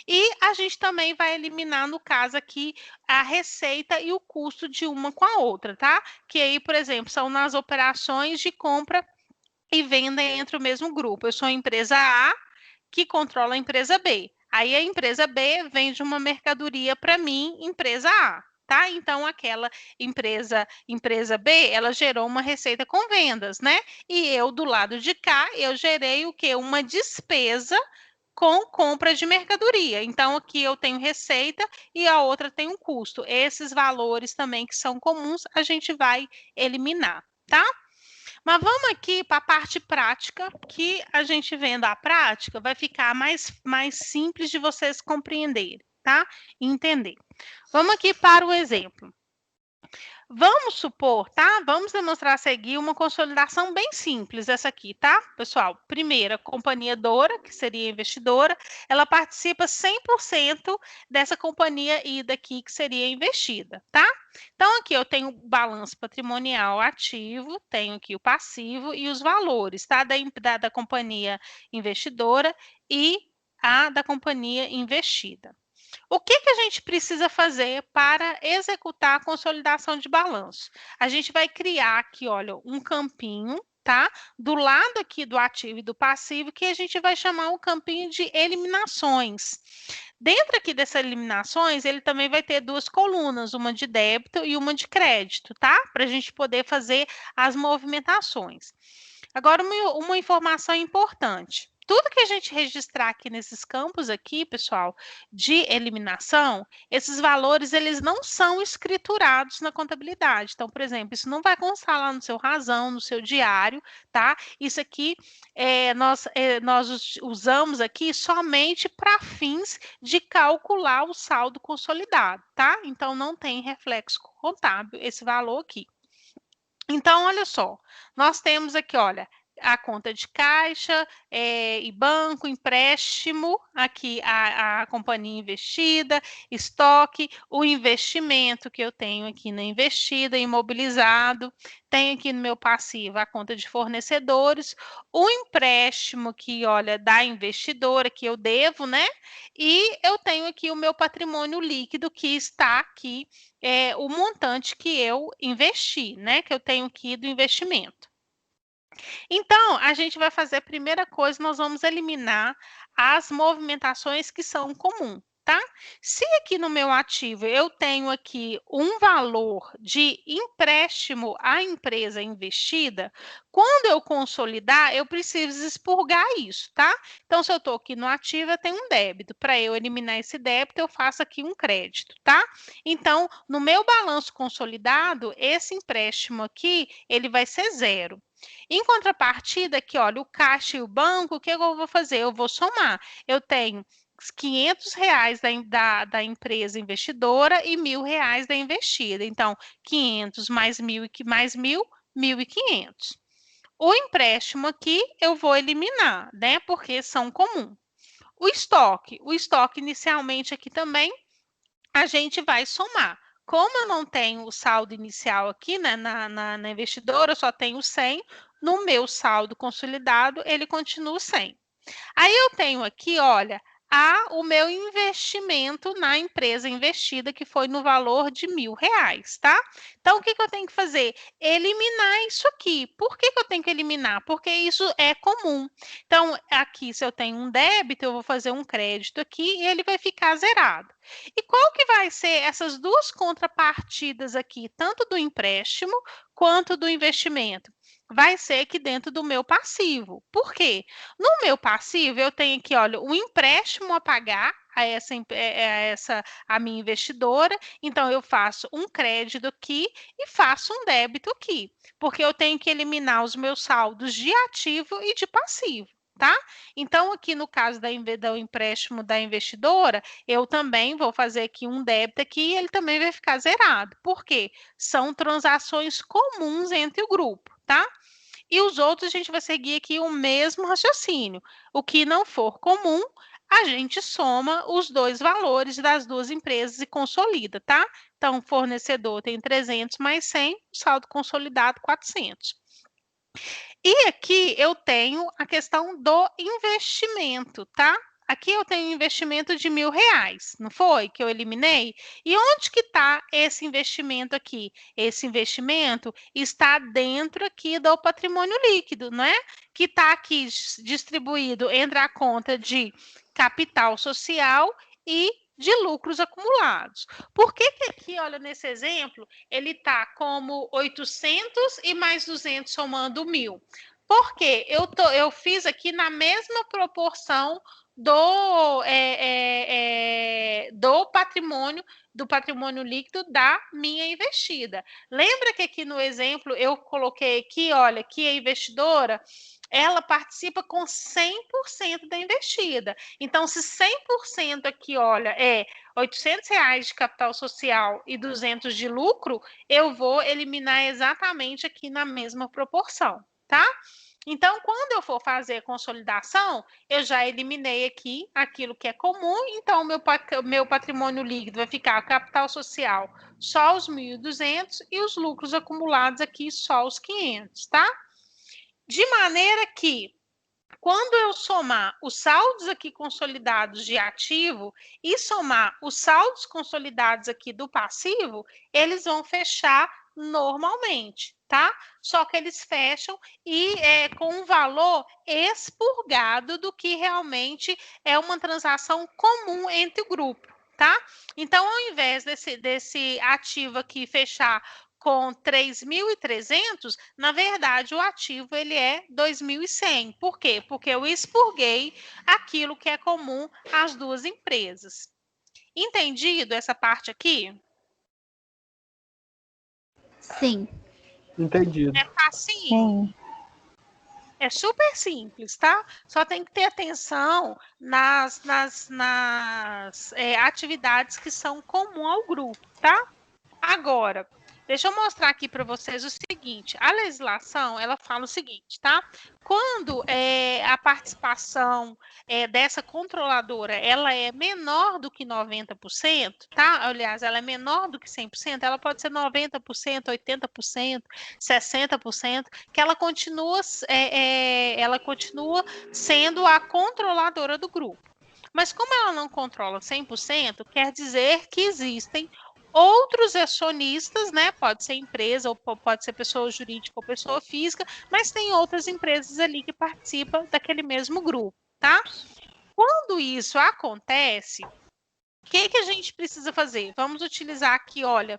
E a gente também vai eliminar, no caso aqui, a receita e o custo de uma com a outra, tá? Que aí, por exemplo, são nas operações de compra e venda entre o mesmo grupo. Eu sou a empresa A que controla a empresa B. Aí a empresa B vende uma mercadoria para mim, empresa A. Tá? Então, aquela empresa B, ela gerou uma receita com vendas, né? E eu, do lado de cá, eu gerei o quê? Uma despesa com compra de mercadoria. Então, aqui eu tenho receita e a outra tem um custo. Esses valores também que são comuns, a gente vai eliminar, tá? Mas vamos aqui para a parte prática, que a gente vendo a prática vai ficar mais simples de vocês compreenderem, tá? E entender. Vamos aqui para o exemplo. Vamos supor, tá? Vamos demonstrar a seguir uma consolidação bem simples, essa aqui, tá? Pessoal, primeira, a companhia Dora, que seria investidora, ela participa 100% dessa companhia ida aqui, que seria investida, tá? Então, aqui eu tenho o balanço patrimonial ativo, tenho aqui o passivo e os valores, tá? Da companhia investidora e a da companhia investida. O que a gente precisa fazer para executar a consolidação de balanço? A gente vai criar aqui, olha, um campinho, tá? Do lado aqui do ativo e do passivo, que a gente vai chamar o campinho de eliminações. Dentro aqui dessas eliminações, ele também vai ter duas colunas, uma de débito e uma de crédito, tá? Para a gente poder fazer as movimentações. Agora, uma informação importante. Tudo que a gente registrar aqui nesses campos aqui, pessoal, de eliminação, esses valores, eles não são escriturados na contabilidade. Então, por exemplo, isso não vai constar lá no seu razão, no seu diário, tá? Isso aqui nós usamos aqui somente para fins de calcular o saldo consolidado, tá? Então, não tem reflexo contábil esse valor aqui. Então, olha só, nós temos aqui, olha, a conta de caixa e banco, empréstimo, aqui a companhia investida, estoque, o investimento que eu tenho aqui na investida, imobilizado, tenho aqui no meu passivo a conta de fornecedores, o empréstimo que, olha, da investidora que eu devo, né? E eu tenho aqui o meu patrimônio líquido que está aqui, o montante que eu investi, né? Que eu tenho aqui do investimento. Então, a gente vai fazer a primeira coisa, nós vamos eliminar as movimentações que são comum, tá? Se aqui no meu ativo eu tenho aqui um valor de empréstimo à empresa investida, quando eu consolidar, eu preciso expurgar isso, tá? Então, se eu estou aqui no ativo, eu tenho um débito. Para eu eliminar esse débito, eu faço aqui um crédito, tá? Então, no meu balanço consolidado, esse empréstimo aqui, ele vai ser 0. Em contrapartida, aqui, olha, o caixa e o banco, o que eu vou fazer? Eu vou somar. Eu tenho R$500 da empresa investidora e R$1.000 da investida. Então, 500 mais 1.000 mais 1.000, 1.500. O empréstimo aqui eu vou eliminar, né? Porque são comuns. O estoque inicialmente aqui também a gente vai somar. Como eu não tenho o saldo inicial aqui, né, na investidora, eu só tenho 100, no meu saldo consolidado, ele continua 100. Aí eu tenho aqui, olha, o meu investimento na empresa investida, que foi no valor de R$1.000, tá? Então, o que eu tenho que fazer? Eliminar isso aqui. Por que eu tenho que eliminar? Porque isso é comum. Então, aqui, se eu tenho um débito, eu vou fazer um crédito aqui e ele vai ficar zerado. E qual que vai ser essas duas contrapartidas aqui, tanto do empréstimo quanto do investimento? Vai ser aqui dentro do meu passivo. Por quê? No meu passivo, eu tenho aqui, olha, um empréstimo a pagar a minha investidora. Então, eu faço um crédito aqui e faço um débito aqui, porque eu tenho que eliminar os meus saldos de ativo e de passivo. Tá? Então, aqui no caso do empréstimo da investidora, eu também vou fazer aqui um débito aqui e ele também vai ficar zerado. Por quê? São transações comuns entre o grupo, tá? E os outros a gente vai seguir aqui o mesmo raciocínio. O que não for comum, a gente soma os dois valores das duas empresas e consolida, tá? Então, o fornecedor tem 300 mais 100, o saldo consolidado 400. E aqui eu tenho a questão do investimento, tá? Aqui eu tenho um investimento de R$1.000, não foi? Que eu eliminei. E onde que está esse investimento aqui? Esse investimento está dentro aqui do patrimônio líquido, não é? Que está aqui distribuído entre a conta de capital social e de lucros acumulados. Por que aqui, olha, nesse exemplo, ele está como 800 e mais 200 somando 1.000? Porque eu fiz aqui na mesma proporção do patrimônio líquido da minha investida. Lembra que aqui no exemplo eu coloquei aqui, olha, que a investidora ela participa com 100% da investida. Então, se 100% aqui, olha, é R$800 de capital social e 200 de lucro, eu vou eliminar exatamente aqui na mesma proporção, tá? Então, quando eu for fazer a consolidação, eu já eliminei aqui aquilo que é comum, então meu patrimônio líquido vai ficar o capital social só os 1.200 e os lucros acumulados aqui só os 500, tá? De maneira que, quando eu somar os saldos aqui consolidados de ativo e somar os saldos consolidados aqui do passivo, eles vão fechar normalmente, tá? Só que eles fecham e com um valor expurgado do que realmente é uma transação comum entre o grupo, tá? Então, ao invés desse ativo aqui fechar com 3.300, na verdade, o ativo ele é 2.100. Por quê? Porque eu expurguei aquilo que é comum às duas empresas. Entendido essa parte aqui? Sim. Entendido. É facinho? É super simples, tá? Só tem que ter atenção nas atividades que são comuns ao grupo, tá? Agora, deixa eu mostrar aqui para vocês o seguinte. A legislação, ela fala o seguinte, tá? Quando a participação dessa controladora, ela é menor do que 90%, tá? Aliás, ela é menor do que 100%, ela pode ser 90%, 80%, 60%, que ela continua sendo a controladora do grupo. Mas como ela não controla 100%, quer dizer que existem outros acionistas, né? Pode ser empresa, ou pode ser pessoa jurídica ou pessoa física, mas tem outras empresas ali que participam daquele mesmo grupo, tá? Quando isso acontece, o que a gente precisa fazer? Vamos utilizar aqui, olha,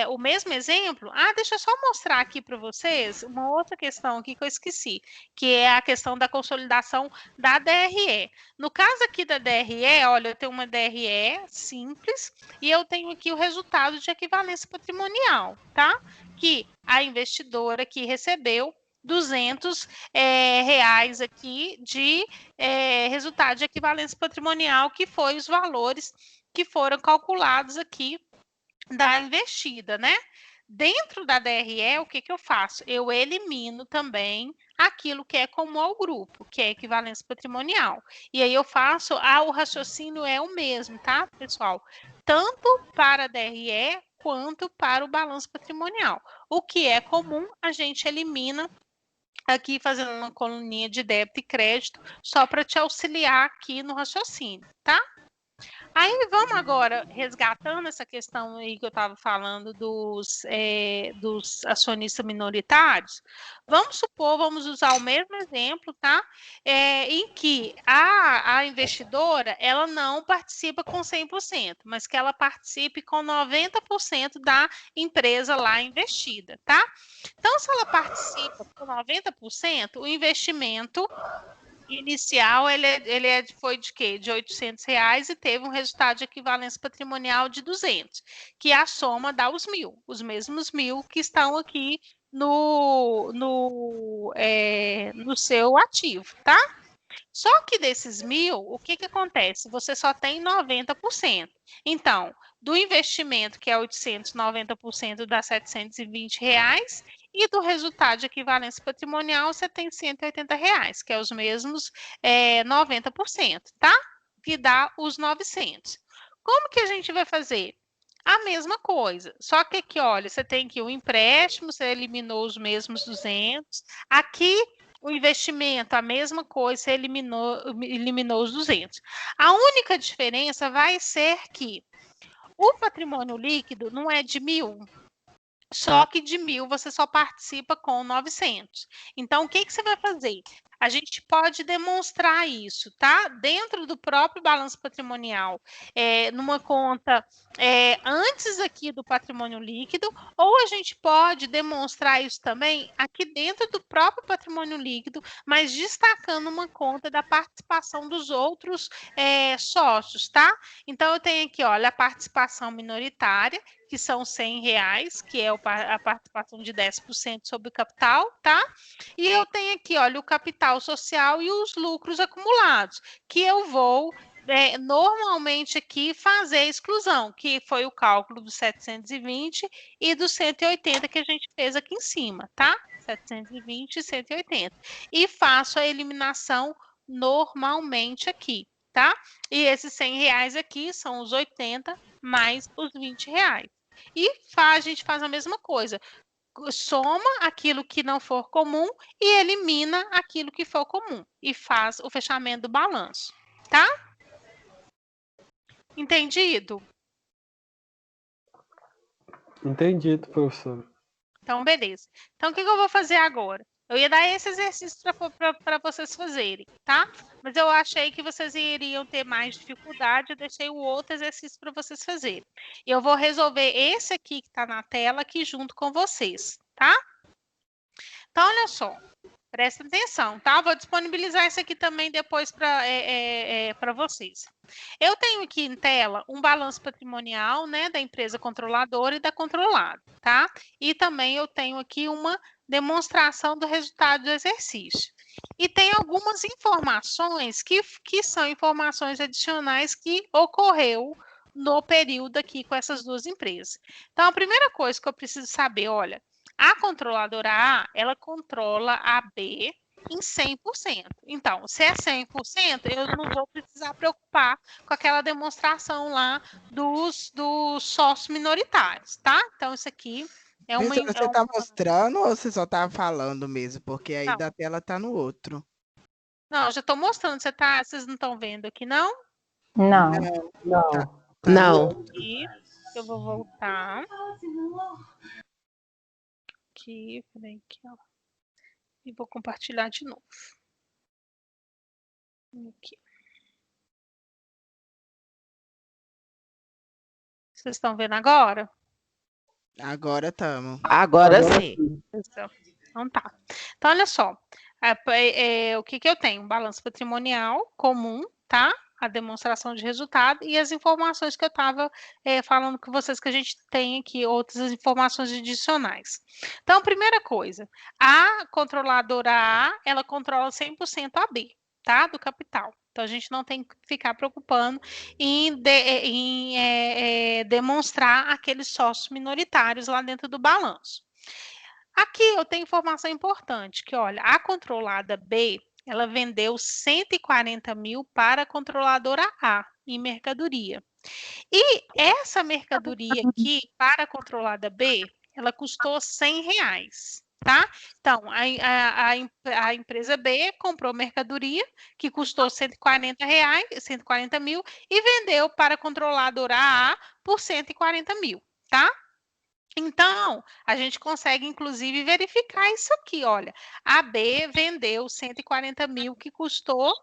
o mesmo exemplo. Deixa eu só mostrar aqui para vocês uma outra questão aqui que eu esqueci, que é a questão da consolidação da DRE. No caso aqui da DRE, olha, eu tenho uma DRE simples e eu tenho aqui o resultado de equivalência patrimonial, tá? Que a investidora aqui recebeu R$200 reais aqui de resultado de equivalência patrimonial, que foi os valores que foram calculados aqui da investida, né? Dentro da DRE, o que eu faço? Eu elimino também aquilo que é comum ao grupo, que é equivalência patrimonial. E aí eu faço, o raciocínio é o mesmo, tá, pessoal? Tanto para a DRE quanto para o balanço patrimonial. O que é comum, a gente elimina aqui fazendo uma coluninha de débito e crédito, só para te auxiliar aqui no raciocínio, tá? Aí vamos agora resgatando essa questão aí que eu estava falando dos acionistas minoritários. Vamos supor, vamos usar o mesmo exemplo, tá? Em que a investidora, ela não participa com 100%, mas que ela participe com 90% da empresa lá investida, tá? Então, se ela participa com 90%, o investimento inicial foi de quê? De R$800 e teve um resultado de equivalência patrimonial de 200, que a soma dá os 1.000, os mesmos 1.000 que estão aqui no seu ativo, tá? Só que desses 1.000, o que acontece? Você só tem 90%. Então, do investimento, que é 800, 90% dá R$720, e do resultado de equivalência patrimonial, você tem R$180, que é os mesmos 90%, tá? Que dá os 900. Como que a gente vai fazer? A mesma coisa, só que aqui, olha, você tem aqui o empréstimo, você eliminou os mesmos 200. Aqui, o investimento, a mesma coisa, você eliminou os 200. A única diferença vai ser que o patrimônio líquido não é de 1.000, só que de 1.000 você só participa com 900. Então, o que você vai fazer? A gente pode demonstrar isso, tá? Dentro do próprio balanço patrimonial, numa conta antes aqui do patrimônio líquido, ou a gente pode demonstrar isso também aqui dentro do próprio patrimônio líquido, mas destacando uma conta da participação dos outros sócios, tá? Então, eu tenho aqui, olha, a participação minoritária, que são R$100, que é a participação de 10% sobre o capital, tá? E eu tenho aqui, olha, o capital social e os lucros acumulados, que eu vou normalmente aqui fazer a exclusão, que foi o cálculo dos 720 e dos 180 que a gente fez aqui em cima, tá? 720 e 180. E faço a eliminação normalmente aqui, tá? E esses R$100 aqui são os 80 mais os R$20. E a gente faz a mesma coisa. soma aquilo que não for comum e elimina aquilo que for comum e faz o fechamento do balanço, tá? Entendido? Entendido, professor. Então, beleza. Então, o que eu vou fazer agora? Eu ia dar esse exercício para vocês fazerem, tá? Mas eu achei que vocês iriam ter mais dificuldade, eu deixei o outro exercício para vocês fazerem. E eu vou resolver esse aqui que está na tela aqui junto com vocês, tá? Então, olha só. Presta atenção, tá? Vou disponibilizar isso aqui também depois para vocês. Eu tenho aqui em tela um balanço patrimonial, né, da empresa controladora e da controlada, tá? E também eu tenho aqui uma demonstração do resultado do exercício. E tem algumas informações que são informações adicionais que ocorreu no período aqui com essas duas empresas. Então, a primeira coisa que eu preciso saber, olha, a controladora A, ela controla a B em 100%. Então, se é 100%, eu não vou precisar preocupar com aquela demonstração lá dos sócios minoritários, tá? Então, isso aqui é uma... Você está mostrando ou você só está falando mesmo? Porque aí Não. da tela está no outro. Não, eu já estou mostrando. Vocês não estão vendo aqui, não? Não. Não. Tá Não. Aqui, eu vou voltar. Aqui, peraí, aqui, ó. E vou compartilhar de novo. Aqui. Vocês estão vendo agora? Agora estamos. Agora sim. Então tá. Então, olha só. O que eu tenho? Um balanço patrimonial comum, tá? A demonstração de resultado e as informações que eu estava falando com vocês que a gente tem aqui, outras informações adicionais. Então, primeira coisa, a controladora A, ela controla 100% a B, tá? Do capital. Então, a gente não tem que ficar preocupando em demonstrar aqueles sócios minoritários lá dentro do balanço. Aqui eu tenho informação importante, que olha, a controlada B, ela vendeu 140 mil para a controladora A em mercadoria. E essa mercadoria aqui, para a controlada B, ela custou R$100, tá? Então, a empresa B comprou mercadoria que custou R$140 mil e vendeu para a controladora A por 140 mil, tá? Então, a gente consegue, inclusive, verificar isso aqui, olha. A B vendeu 140 mil, que custou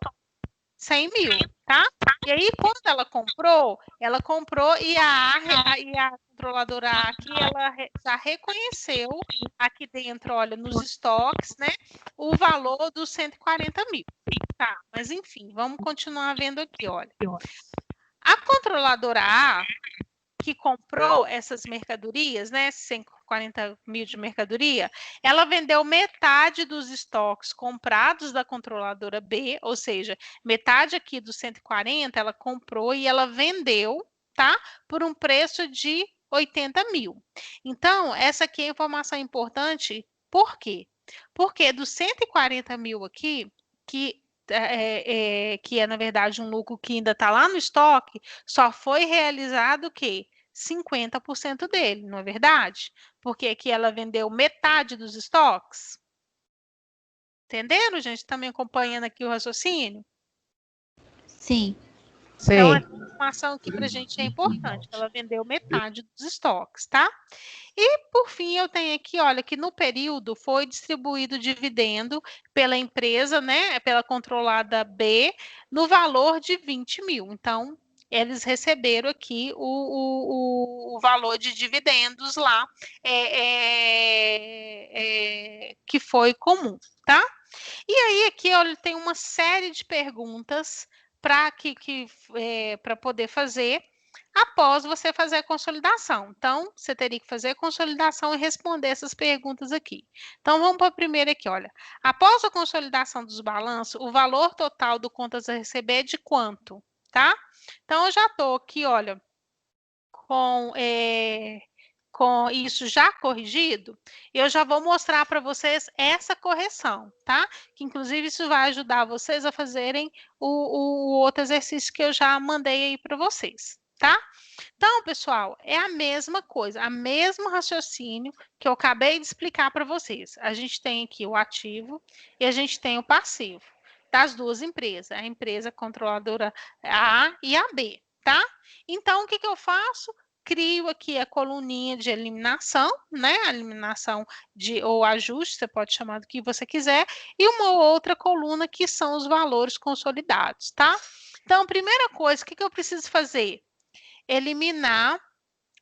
100 mil, tá? E aí, quando ela comprou e a controladora aqui, ela já reconheceu aqui dentro, olha, nos estoques, né, o valor dos 140 mil. Tá, mas enfim, vamos continuar vendo aqui, olha. A controladora A, que comprou essas mercadorias, né, 140 mil de mercadoria, ela vendeu metade dos estoques comprados da controladora B, ou seja, metade aqui dos 140 ela comprou e ela vendeu, tá, por um preço de 80 mil. Então, essa aqui é a informação importante, por quê? Porque dos 140 mil aqui, que é, na verdade, um lucro que ainda está lá no estoque, só foi realizado o quê? 50% dele, não é verdade? Porque aqui ela vendeu metade dos estoques. Entenderam, gente? Tá me acompanhando aqui o raciocínio? Sim. Então, essa informação aqui para a gente é importante. Ela vendeu metade dos estoques, tá? E, por fim, eu tenho aqui, olha, que no período foi distribuído dividendo pela empresa, né, pela controlada B, no valor de 20 mil. Então, eles receberam aqui o valor de dividendos lá, que foi comum, tá? E aí, aqui, olha, tem uma série de perguntas para poder fazer após você fazer a consolidação. Então, você teria que fazer a consolidação e responder essas perguntas aqui. Então, vamos para a primeira aqui, olha. Após a consolidação dos balanços, o valor total do contas a receber é de quanto, tá? Então, eu já estou aqui, olha, com isso já corrigido, eu já vou mostrar para vocês essa correção, tá? Que, inclusive, isso vai ajudar vocês a fazerem o outro exercício que eu já mandei aí para vocês. tá? Então, pessoal, é a mesma coisa, a mesmo raciocínio que eu acabei de explicar para vocês. A gente tem aqui o ativo e a gente tem o passivo das duas empresas, a empresa controladora A e a B, tá? Então, o que eu faço? Crio aqui a coluninha de eliminação, né? A eliminação ou ajuste, você pode chamar do que você quiser, e uma outra coluna que são os valores consolidados, tá? Então, primeira coisa, o que eu preciso fazer? Eliminar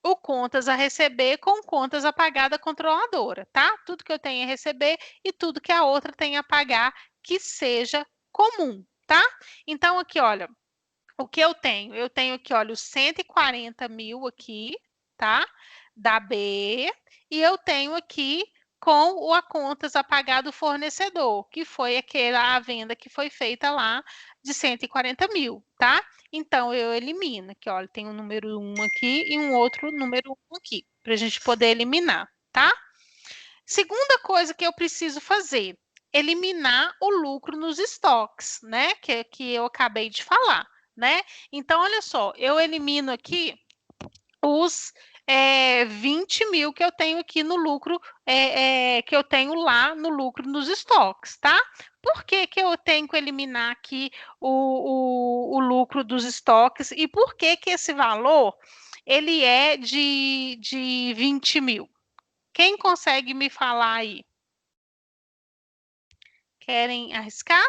o contas a receber com contas a pagar da controladora, tá? Tudo que eu tenho a receber e tudo que a outra tem a pagar que seja comum, tá? Então, aqui, olha, o que eu tenho? Eu tenho aqui, olha, os 140 mil aqui, tá? Da B, e eu tenho aqui com o a contas a pagar do fornecedor, que foi aquela a venda que foi feita lá de 140 mil, tá? Então, eu elimino aqui, olha, tem um número 1 aqui e um outro número 1 aqui, para a gente poder eliminar, tá? Segunda coisa que eu preciso fazer, eliminar o lucro nos estoques, né? Que eu acabei de falar, né? Então, olha só, eu elimino aqui os 20 mil que eu tenho aqui no lucro, que eu tenho lá no lucro nos estoques, tá? Por que eu tenho que eliminar aqui o lucro dos estoques e por que esse valor ele é de 20 mil? Quem consegue me falar aí? Querem arriscar?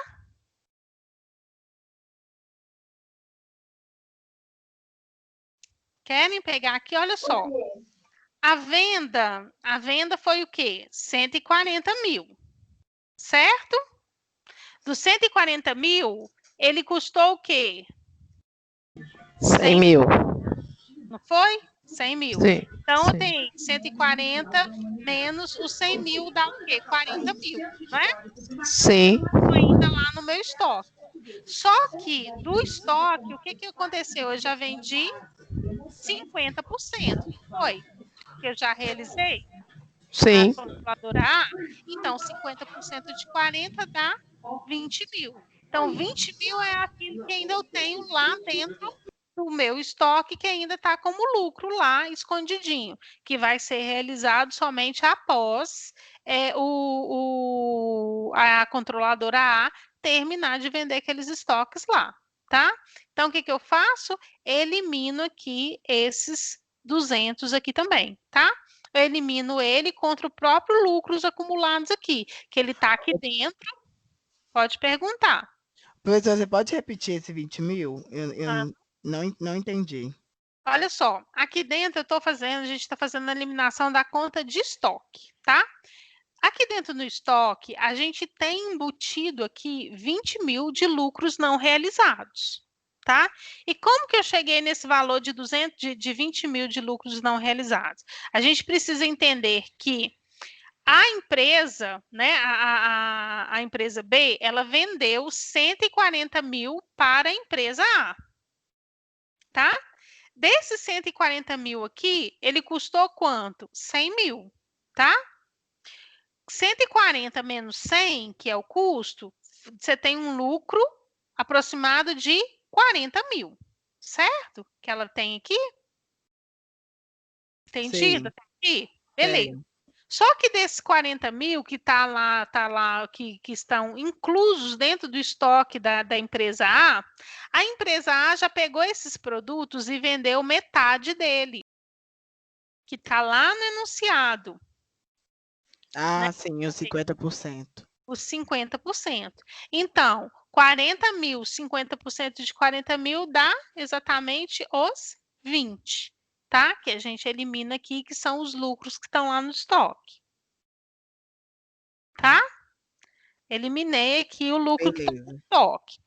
Querem pegar aqui? Olha só. A venda foi o quê? 140 mil, certo? Dos 140 mil, ele custou o quê? 100 mil. Não foi? 100 mil. Sim. Então, sim. tem 140 menos os 100 mil dá o quê? 40 mil, não é? Sim. Ainda lá no meu estoque. Só que do estoque, o que aconteceu? Eu já vendi 50%, foi? Que eu já realizei? Sim. A controladora A, então 50% de 40 dá 20 mil. Então, 20 mil é aquilo que ainda eu tenho lá dentro do meu estoque, que ainda está como lucro lá, escondidinho, que vai ser realizado somente após a controladora A terminar de vender aqueles estoques lá, tá? Então, o que eu faço? Elimino aqui esses 200 aqui também, tá? Eu elimino ele contra o próprio lucros acumulados aqui, que ele está aqui dentro. Pode perguntar. Professor, você pode repetir esse 20 mil? Eu não entendi. Olha só, aqui dentro a gente está fazendo a eliminação da conta de estoque, tá? Aqui dentro no estoque, a gente tem embutido aqui 20 mil de lucros não realizados, tá? E como que eu cheguei nesse valor de 20 mil de lucros não realizados? A gente precisa entender que a empresa, né, a empresa B, ela vendeu 140 mil para a empresa A, tá? Desses 140 mil aqui, ele custou quanto? 100 mil, tá? 140 menos 100, que é o custo, você tem um lucro aproximado de 40 mil, certo? Que ela tem aqui? Entendido? Aqui? Beleza. Sim. Só que desses 40 mil que tá lá, que estão inclusos dentro do estoque da empresa a empresa A já pegou esses produtos e vendeu metade dele, que está lá no enunciado. Ah, né? sim, os 50%. Os 50%. Então, 40 mil, 50% de 40 mil dá exatamente os 20, tá? Que a gente elimina aqui, que são os lucros que estão lá no estoque. Tá? Eliminei aqui o lucro que está no estoque.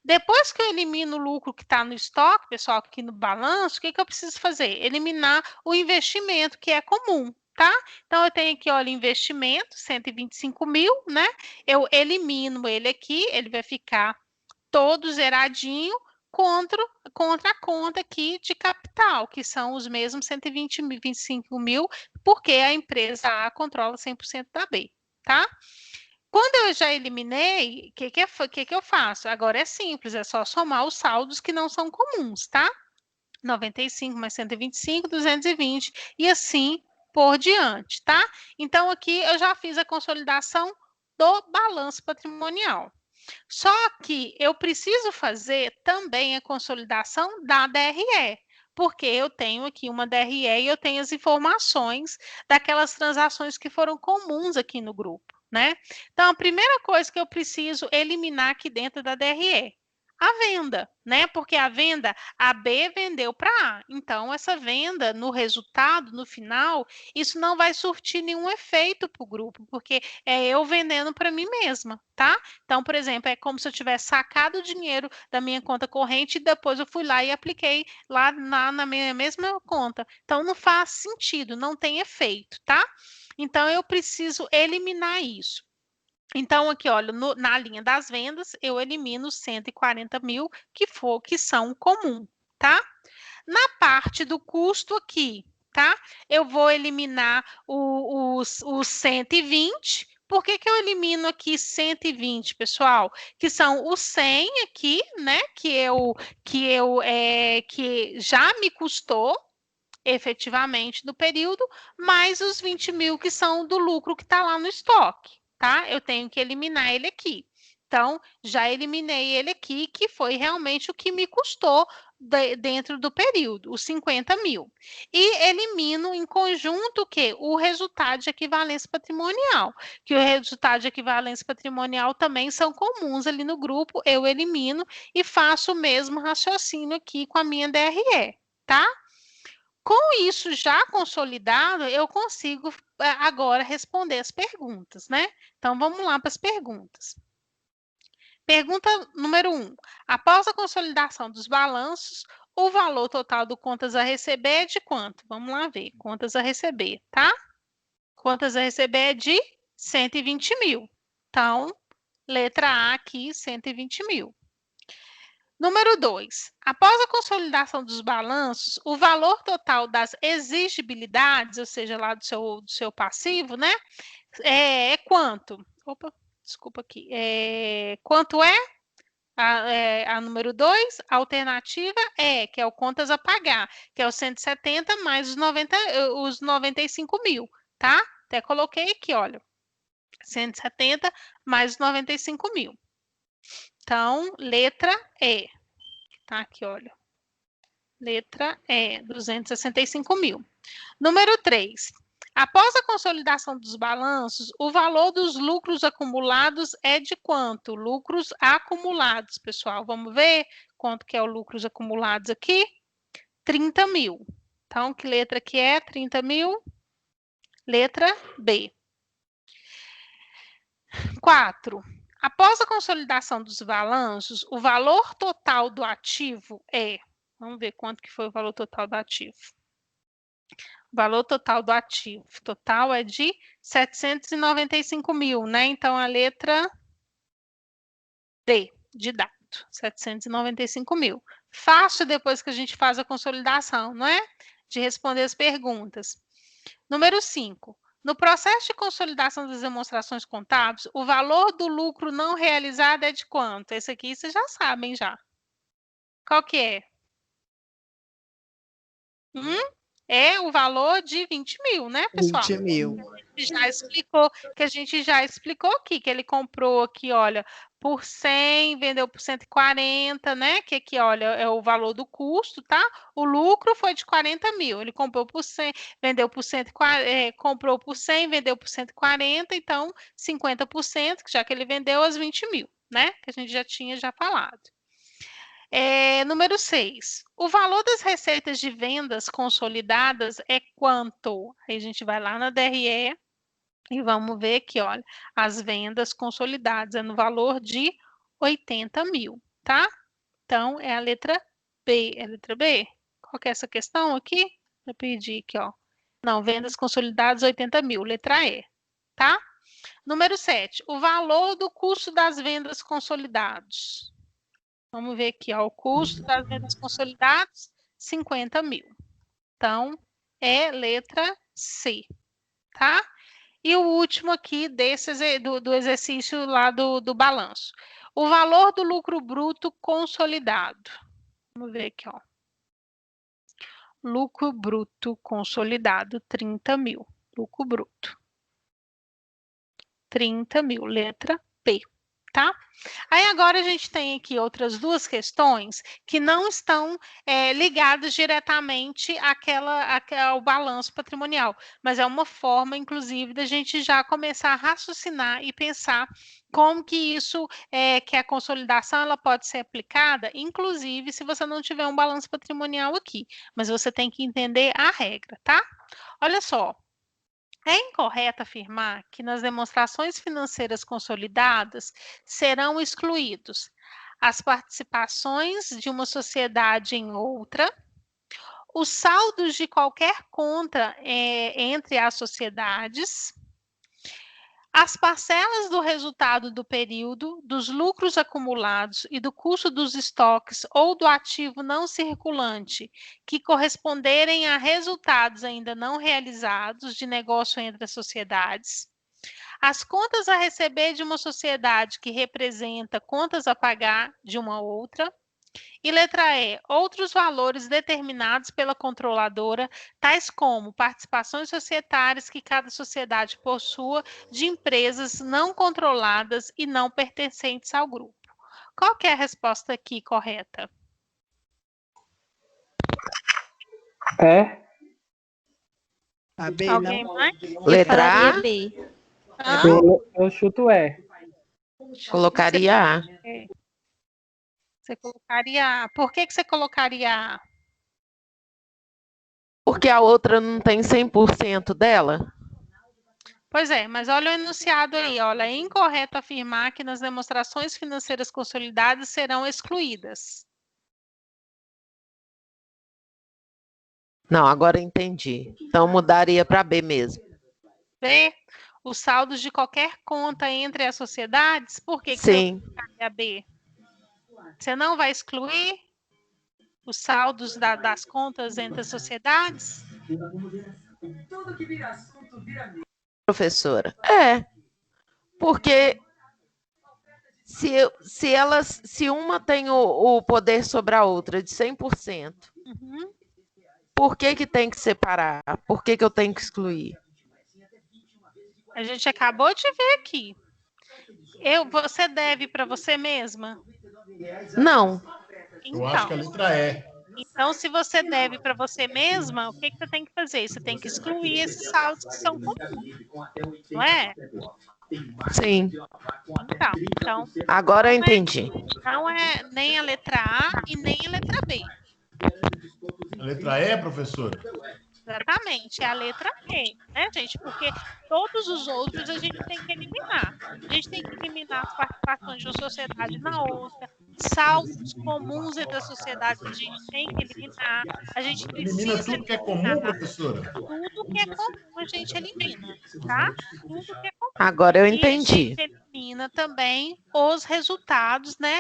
Depois que eu elimino o lucro que está no estoque, pessoal, aqui no balanço, o que eu preciso fazer? Eliminar o investimento, que é comum, tá? Então, eu tenho aqui, olha, investimento, 125 mil, né? Eu elimino ele aqui, ele vai ficar todo zeradinho contra a conta aqui de capital, que são os mesmos 125 mil, porque a empresa A controla 100% da B, tá? Quando eu já eliminei, o que eu faço? Agora é simples, é só somar os saldos que não são comuns, tá? 95 mais 125, 220, e assim por diante, tá? Então, aqui eu já fiz a consolidação do balanço patrimonial. Só que eu preciso fazer também a consolidação da DRE, porque eu tenho aqui uma DRE e eu tenho as informações daquelas transações que foram comuns aqui no grupo, né? Então, a primeira coisa que eu preciso eliminar aqui dentro da DRE, a venda, né? Porque a venda, a B vendeu para A. Então, essa venda, no resultado, no final, isso não vai surtir nenhum efeito para o grupo, porque é eu vendendo para mim mesma, tá? Então, por exemplo, é como se eu tivesse sacado o dinheiro da minha conta corrente e depois eu fui lá e apliquei lá na minha mesma conta. Então, não faz sentido, não tem efeito, tá? Então, eu preciso eliminar isso. Então, aqui, olha, na linha das vendas, eu elimino 140 mil que são comum, tá? Na parte do custo aqui, tá? Eu vou eliminar os 120. Por que eu elimino aqui 120, pessoal? Que são os 100 aqui, né? Que já me custou efetivamente no período, mais os 20 mil que são do lucro que está lá no estoque, tá? Eu tenho que eliminar ele aqui. Então, já eliminei ele aqui, que foi realmente o que me custou dentro do período, os 50 mil. E elimino em conjunto o quê? O resultado de equivalência patrimonial, que o resultado de equivalência patrimonial também são comuns ali no grupo, eu elimino e faço o mesmo raciocínio aqui com a minha DRE, tá? Com isso já consolidado, eu consigo agora responder as perguntas, né? Então, vamos lá para as perguntas. Pergunta número 1. Após a consolidação dos balanços, o valor total do contas a receber é de quanto? Vamos lá ver. Contas a receber, tá? Contas a receber é de 120 mil. Então, letra A aqui, 120 mil. Número 2. Após a consolidação dos balanços, o valor total das exigibilidades, ou seja, lá do seu passivo, né? É quanto? Opa, desculpa aqui. Quanto é? A número 2, a alternativa que é o contas a pagar, que é os 170 mais os 95 mil, tá? Até coloquei aqui, olha. 170 mais os 95 mil. Então, letra E. Tá aqui, olha. Letra E, 265 mil. Número 3. Após a consolidação dos balanços, o valor dos lucros acumulados é de quanto? Lucros acumulados, pessoal. Vamos ver quanto que é o lucros acumulados aqui? 30 mil. Então, que letra que é? 30 mil. Letra B. 4. Após a consolidação dos balanços, o valor total do ativo é... Vamos ver quanto que foi o valor total do ativo. O valor total do ativo total é de 795 mil, né? Então, a letra D, de dado, 795 mil. Fácil depois que a gente faz a consolidação, não é? De responder as perguntas. Número 5. No processo de consolidação das demonstrações contábeis, o valor do lucro não realizado é de quanto? Esse aqui vocês já sabem já. Qual que é? É o valor de 20 mil, né, pessoal? 20 mil. A gente já explicou aqui, que ele comprou aqui, olha, por 100, vendeu por 140, né? Que aqui, olha, é o valor do custo, tá? O lucro foi de 40 mil. Ele comprou por 100, vendeu por 140, comprou por 100, vendeu por 140, então 50%, já que ele vendeu as 20 mil, né? Que a gente já tinha falado. Número 6. O valor das receitas de vendas consolidadas é quanto? Aí a gente vai lá na DRE e vamos ver aqui, olha, as vendas consolidadas é no valor de 80 mil, tá? Então, é a letra B. É a letra B? Qual que é essa questão aqui? Eu perdi aqui, ó. Não, vendas consolidadas 80 mil, letra E, tá? Número 7. O valor do custo das vendas consolidados. Vamos ver aqui, ó, o custo das vendas consolidadas, 50 mil. Então, é letra C, tá? E o último aqui do exercício lá do balanço. O valor do lucro bruto consolidado. Vamos ver aqui, ó. lucro bruto consolidado, 30 mil. Lucro bruto. 30 mil, letra P, tá? Aí agora a gente tem aqui outras duas questões que não estão ligadas diretamente ao balanço patrimonial, mas é uma forma, inclusive, da gente já começar a raciocinar e pensar como que isso, que a consolidação ela pode ser aplicada, inclusive se você não tiver um balanço patrimonial aqui, mas você tem que entender a regra, tá? Olha só. É incorreto afirmar que nas demonstrações financeiras consolidadas serão excluídos as participações de uma sociedade em outra, os saldos de qualquer conta entre as sociedades, as parcelas do resultado do período, dos lucros acumulados e do custo dos estoques ou do ativo não circulante que corresponderem a resultados ainda não realizados de negócio entre as sociedades, as contas a receber de uma sociedade que representa contas a pagar de uma outra, e letra E, outros valores determinados pela controladora, tais como participações societárias que cada sociedade possua de empresas não controladas e não pertencentes ao grupo. Qual que é a resposta aqui correta? A B, Alguém não? mais? Letra A, B. Eu chuto E. colocaria A. Você colocaria A. Por que você colocaria A? Porque a outra não tem 100% dela? Pois é, mas olha o enunciado aí, olha, é incorreto afirmar que nas demonstrações financeiras consolidadas serão excluídas. Não, agora entendi. Então mudaria para B mesmo. B, os saldos de qualquer conta entre as sociedades, por que Sim. você colocaria B? Você não vai excluir os saldos das contas entre as sociedades? Professora. Porque se uma tem o poder sobre a outra de 100%, por que tem que separar? Por que eu tenho que excluir? A gente acabou de ver aqui. Você deve para você mesma? Não. Eu acho que a letra E. Então, se você deve para você mesma, o que você tem que fazer? Você tem que excluir esses saldos que são comuns, não é? Sim. Então, agora eu entendi. Não é nem a letra A e nem a letra B. A letra E, professora? Exatamente, é a letra E, né, gente? Porque todos os outros a gente tem que eliminar. A gente tem que eliminar as participações de uma sociedade na outra, saldos comuns entre as sociedades a gente tem que eliminar. A gente precisa Elimina tudo que é comum, professora? Tudo que é comum a gente elimina, tá? Tudo que é comum. Agora eu entendi. E a gente elimina também os resultados, né,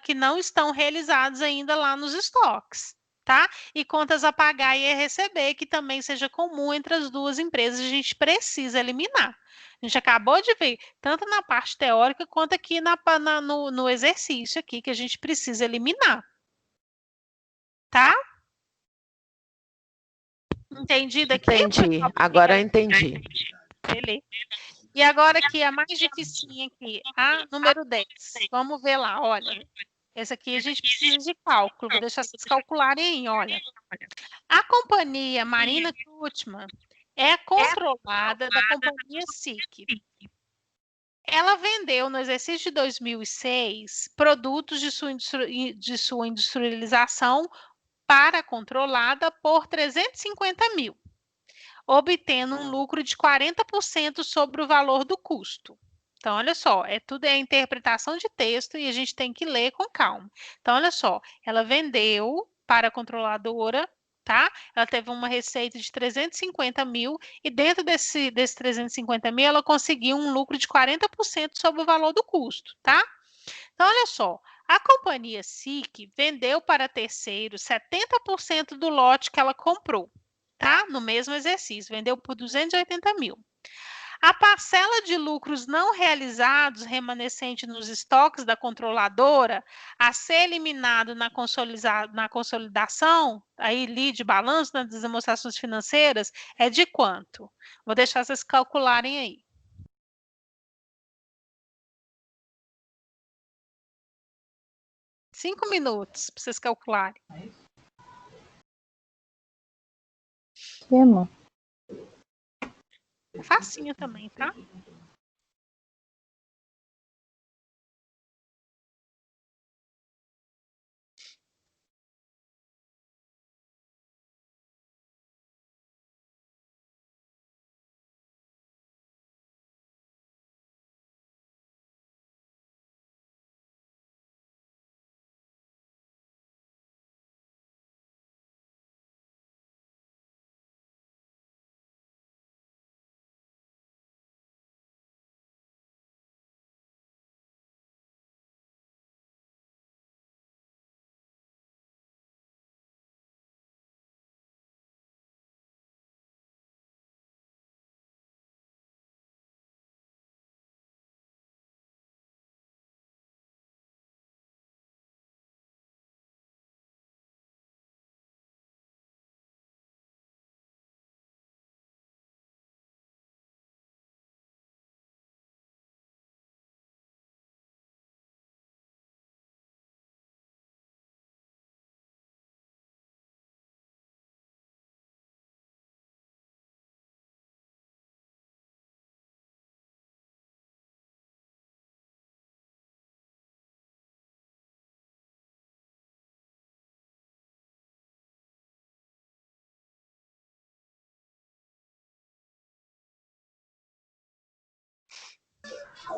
que não estão realizados ainda lá nos estoques. Tá? E contas a pagar e a receber, que também seja comum entre as duas empresas, a gente precisa eliminar. A gente acabou de ver, tanto na parte teórica, quanto aqui no exercício aqui, que a gente precisa eliminar. Tá? Entendido aqui? Entendi, agora eu entendi. Beleza. E agora aqui, a mais dificinha aqui, a número 10. Vamos ver lá, olha. Esse aqui a gente precisa de cálculo, vou deixar vocês calcularem aí, olha. A companhia Marina Krutman é controlada da companhia SIC. Ela vendeu no exercício de 2006 produtos de sua industrialização para a controlada por 350 mil, obtendo um lucro de 40% sobre o valor do custo. Então, olha só, tudo é interpretação de texto e a gente tem que ler com calma. Então, olha só, ela vendeu para a controladora, tá? Ela teve uma receita de 350 mil e dentro desse 350 mil ela conseguiu um lucro de 40% sobre o valor do custo, tá? Então, olha só, a companhia SIC vendeu para terceiros 70% do lote que ela comprou, tá? No mesmo exercício, vendeu por 280 mil. A parcela de lucros não realizados remanescente nos estoques da controladora a ser eliminado na consolidação, aí de balanço, nas demonstrações financeiras, é de quanto? Vou deixar vocês calcularem aí. Cinco minutos para vocês calcularem. Que, mano? É facinho também, tá?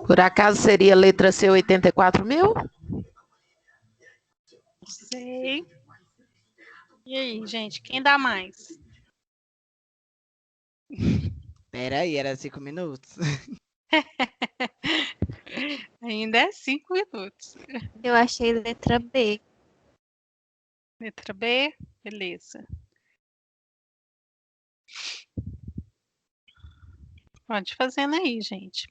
Por acaso seria a letra C 84 mil? Não sei. E aí, gente, quem dá mais? Peraí, era 5 minutos. Ainda é 5 minutos. Eu achei letra B. Letra B, beleza. Pode fazendo aí, gente.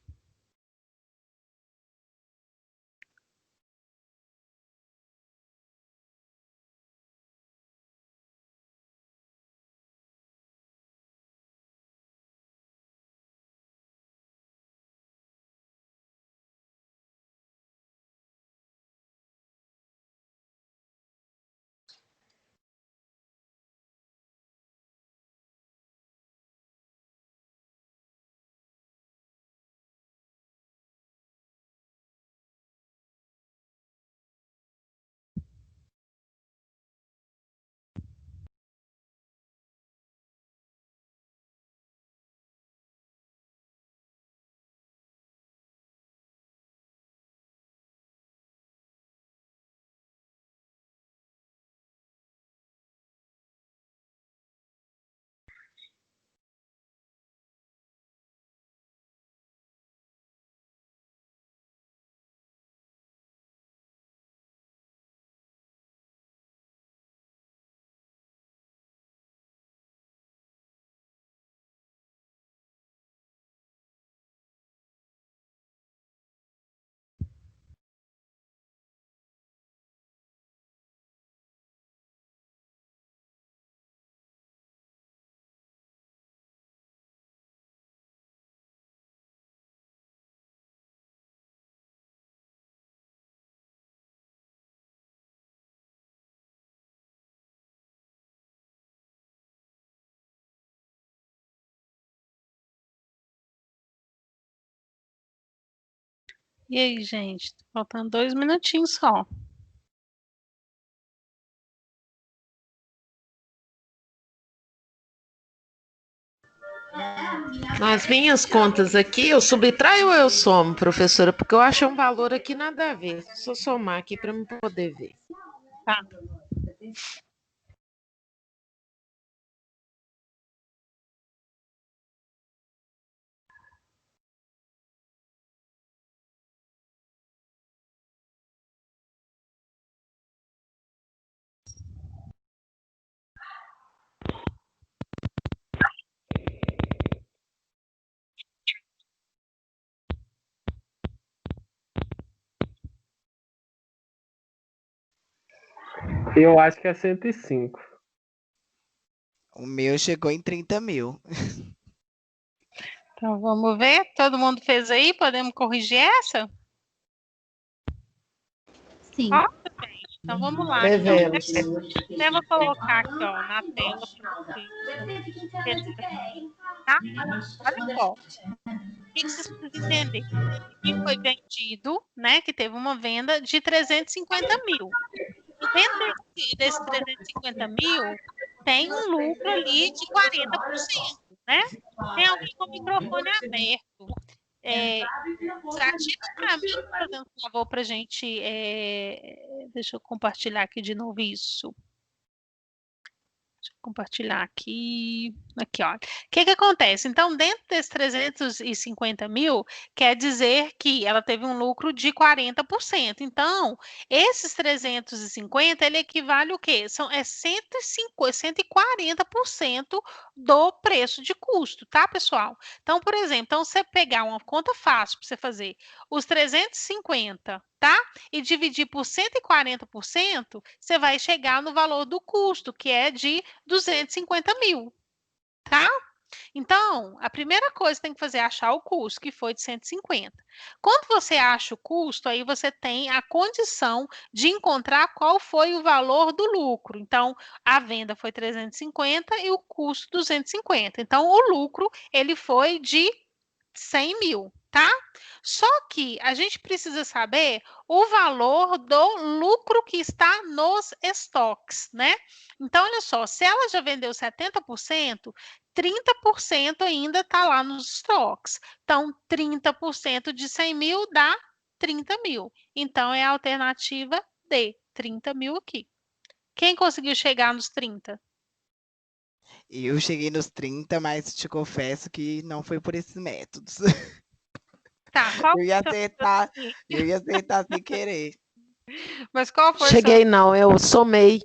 E aí, gente? Faltando 2 minutinhos só. Nas minhas contas aqui, eu subtraio ou eu somo, professora? Porque eu acho um valor aqui nada a ver. Só somar aqui para eu poder ver. Tá. Eu acho que é 105. O meu chegou em 30 mil. Então, vamos ver. Todo mundo fez aí? Podemos corrigir essa? Sim. Ó, gente. Então, vamos lá. Devemos. Até vou colocar aqui, ó, na tela para vocês. Tá? Olha só. O que vocês precisam entender? Que foi vendido, né? Que teve uma venda de 350 mil. E dentro desse 350 mil, tem um lucro ali de 40%, né? Tem alguém com o microfone aberto. Ativa para mim, fazendo um favor para a gente. Deixa eu compartilhar aqui de novo isso. Deixa eu compartilhar aqui. Aqui, ó. O que acontece? Então, dentro desses 350 mil, quer dizer que ela teve um lucro de 40%. Então, esses 350, ele equivale o quê? É 140% do preço de custo, tá, pessoal? Então, por exemplo, então, você pegar uma conta fácil para você fazer os 350, tá? E dividir por 140%, você vai chegar no valor do custo, que é de 250 mil, tá? Então, a primeira coisa que tem que fazer é achar o custo, que foi de 150. Quando você acha o custo, aí você tem a condição de encontrar qual foi o valor do lucro. Então, a venda foi 350 e o custo 250. Então, o lucro, ele foi de 100 mil, tá? Só que a gente precisa saber o valor do lucro que está nos estoques, né? Então, olha só, se ela já vendeu 70%, 30% ainda está lá nos estoques. Então, 30% de 100 mil dá 30 mil. Então, é a alternativa D, 30 mil aqui. Quem conseguiu chegar nos 30? Eu cheguei nos 30, mas te confesso que não foi por esses métodos. Tá, qual Eu ia acertar sem querer. Mas qual foi Cheguei não, eu somei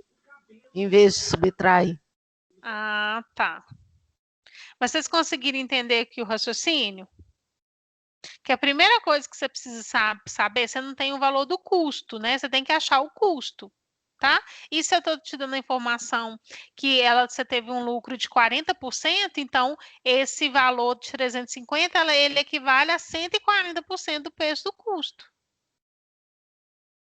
em vez de subtrair. Ah, tá. Mas vocês conseguiram entender aqui o raciocínio? Que a primeira coisa que você precisa saber, você não tem o valor do custo, né? Você tem que achar o custo, tá? E se eu estou te dando a informação que você teve um lucro de 40%, então esse valor de 350, ele equivale a 140% do preço do custo.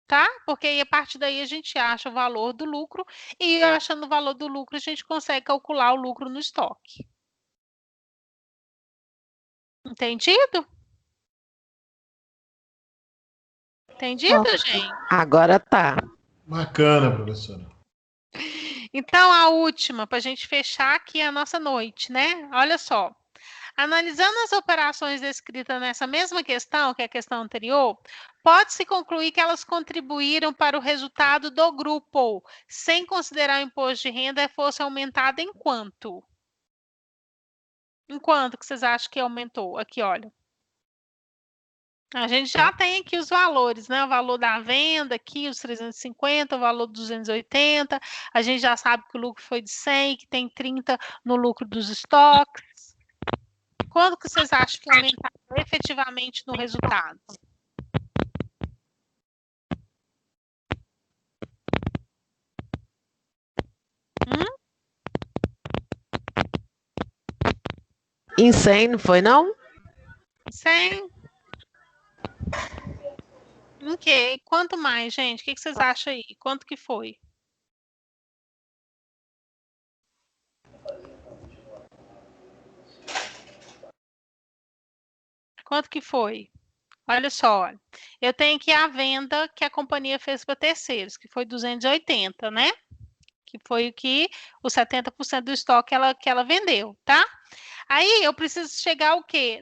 Tá? Porque aí, a partir daí a gente acha o valor do lucro e achando o valor do lucro a gente consegue calcular o lucro no estoque. Entendido? Entendido, gente? Agora tá. Bacana, professora. Então, a última, para a gente fechar aqui a nossa noite, né? Olha só. Analisando as operações descritas nessa mesma questão, que é a questão anterior, pode-se concluir que elas contribuíram para o resultado do grupo, sem considerar o imposto de renda fosse aumentado em quanto? Em quanto que vocês acham que aumentou? Aqui, olha. A gente já tem aqui os valores, né? O valor da venda aqui, os 350, o valor dos 280. A gente já sabe que o lucro foi de 100, que tem 30 no lucro dos estoques. Quando que vocês acham que aumentaram efetivamente no resultado? Em 100, não foi não? 100. Ok. Quanto mais, gente? O que vocês acham aí? Quanto que foi? Quanto que foi? Olha só, eu tenho aqui a venda que a companhia fez para terceiros, que foi 280, né? Que foi o que os 70% do estoque que ela vendeu, tá? Aí eu preciso chegar o quê?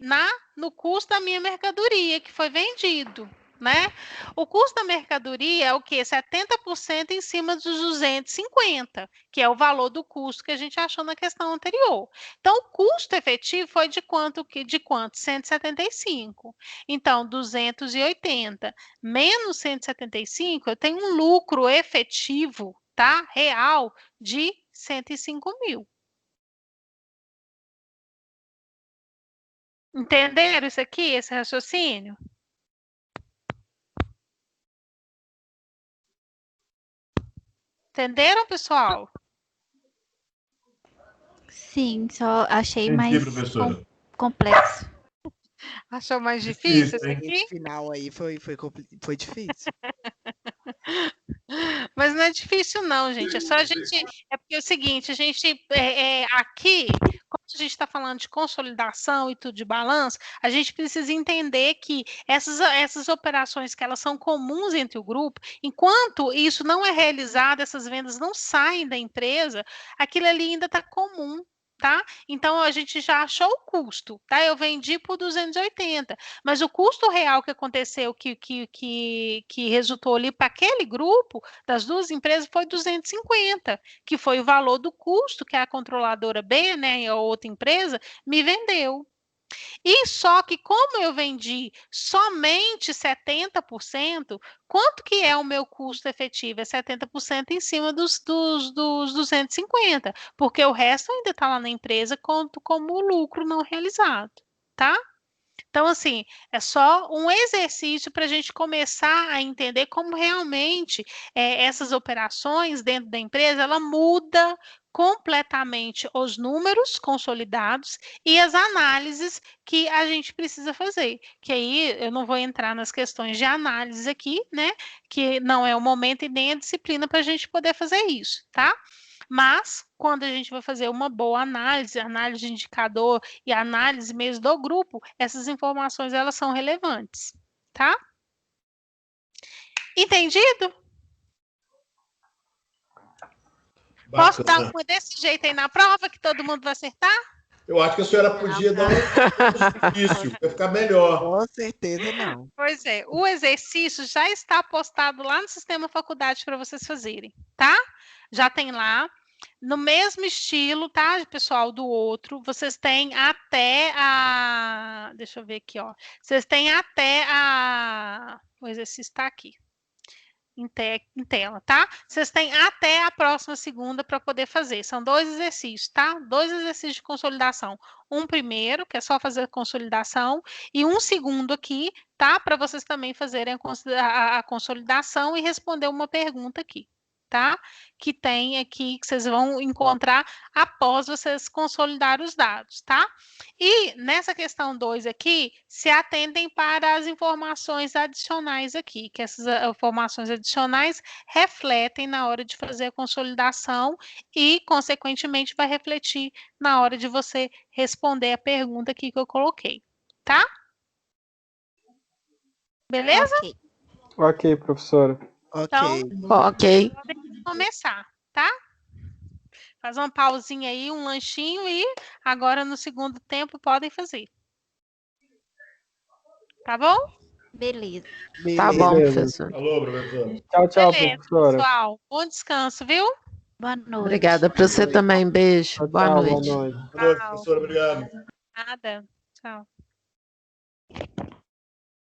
No custo da minha mercadoria que foi vendido, né? O custo da mercadoria é o quê? 70% em cima dos 250, que é o valor do custo que a gente achou na questão anterior. Então, o custo efetivo foi de quanto? 175. Então, 280 menos 175, eu tenho um lucro efetivo, tá? Real de 105 mil. Entenderam isso aqui, esse raciocínio? Entenderam, pessoal? Sim, só achei Entendi, mais professora. complexo. Achou mais difícil isso hein? aqui? Esse final aí foi difícil. Mas não é difícil não, gente. É só a gente. É porque é o seguinte, a gente aqui, como a gente está falando de consolidação e tudo de balanço, a gente precisa entender que essas operações que elas são comuns entre o grupo, enquanto isso não é realizado, essas vendas não saem da empresa, aquilo ali ainda está comum. Tá? Então a gente já achou o custo, tá? Eu vendi por 280, mas o custo real que aconteceu, que resultou ali para aquele grupo das duas empresas foi 250, que foi o valor do custo que a controladora B, né, a outra empresa, me vendeu. E só que como eu vendi somente 70%, quanto que é o meu custo efetivo? É 70% em cima dos 250, porque o resto ainda está lá na empresa como lucro não realizado, tá? Então, assim, é só um exercício para a gente começar a entender como realmente essas operações dentro da empresa, ela muda completamente os números consolidados e as análises que a gente precisa fazer. Que aí eu não vou entrar nas questões de análise aqui, né? Que não é o momento e nem a disciplina para a gente poder fazer isso, tá? Mas, quando a gente vai fazer uma boa análise de indicador e análise mesmo do grupo, essas informações elas são relevantes, tá? Entendido? Posso dar uma desse jeito aí na prova, que todo mundo vai acertar? Eu acho que a senhora podia dar um difícil, para ficar melhor. Com certeza não. Pois é, o exercício já está postado lá no Sistema Faculdade para vocês fazerem, tá? Já tem lá. No mesmo estilo, tá, pessoal, do outro, vocês têm até a... Deixa eu ver aqui, ó. Vocês têm até a... O exercício está aqui. Em tela, tá? Vocês têm até a próxima segunda para poder fazer. São 2 exercícios, tá? 2 exercícios de consolidação. Um primeiro, que é só fazer a consolidação, e um segundo aqui, tá? Para vocês também fazerem a consolidação e responder uma pergunta aqui, tá? Que tem aqui, que vocês vão encontrar após vocês consolidar os dados, tá? E nessa questão 2 aqui, se atentem para as informações adicionais aqui, que essas informações adicionais refletem na hora de fazer a consolidação e, consequentemente, vai refletir na hora de você responder a pergunta aqui que eu coloquei, tá? Beleza? Ok, professora. Ok. Então, Ok. podemos começar, tá? Faz uma pausinha aí, um lanchinho e agora no segundo tempo podem fazer. Tá bom? Beleza. Tá bom, Beleza. professor. Alô, professor. Tchau, tchau, Beleza, professora. pessoal. Bom descanso, viu? Boa noite. Obrigada para você também. Beijo. Tchau, Boa tchau, noite. boa noite. Boa noite, professor. Obrigado. Nada. Tchau.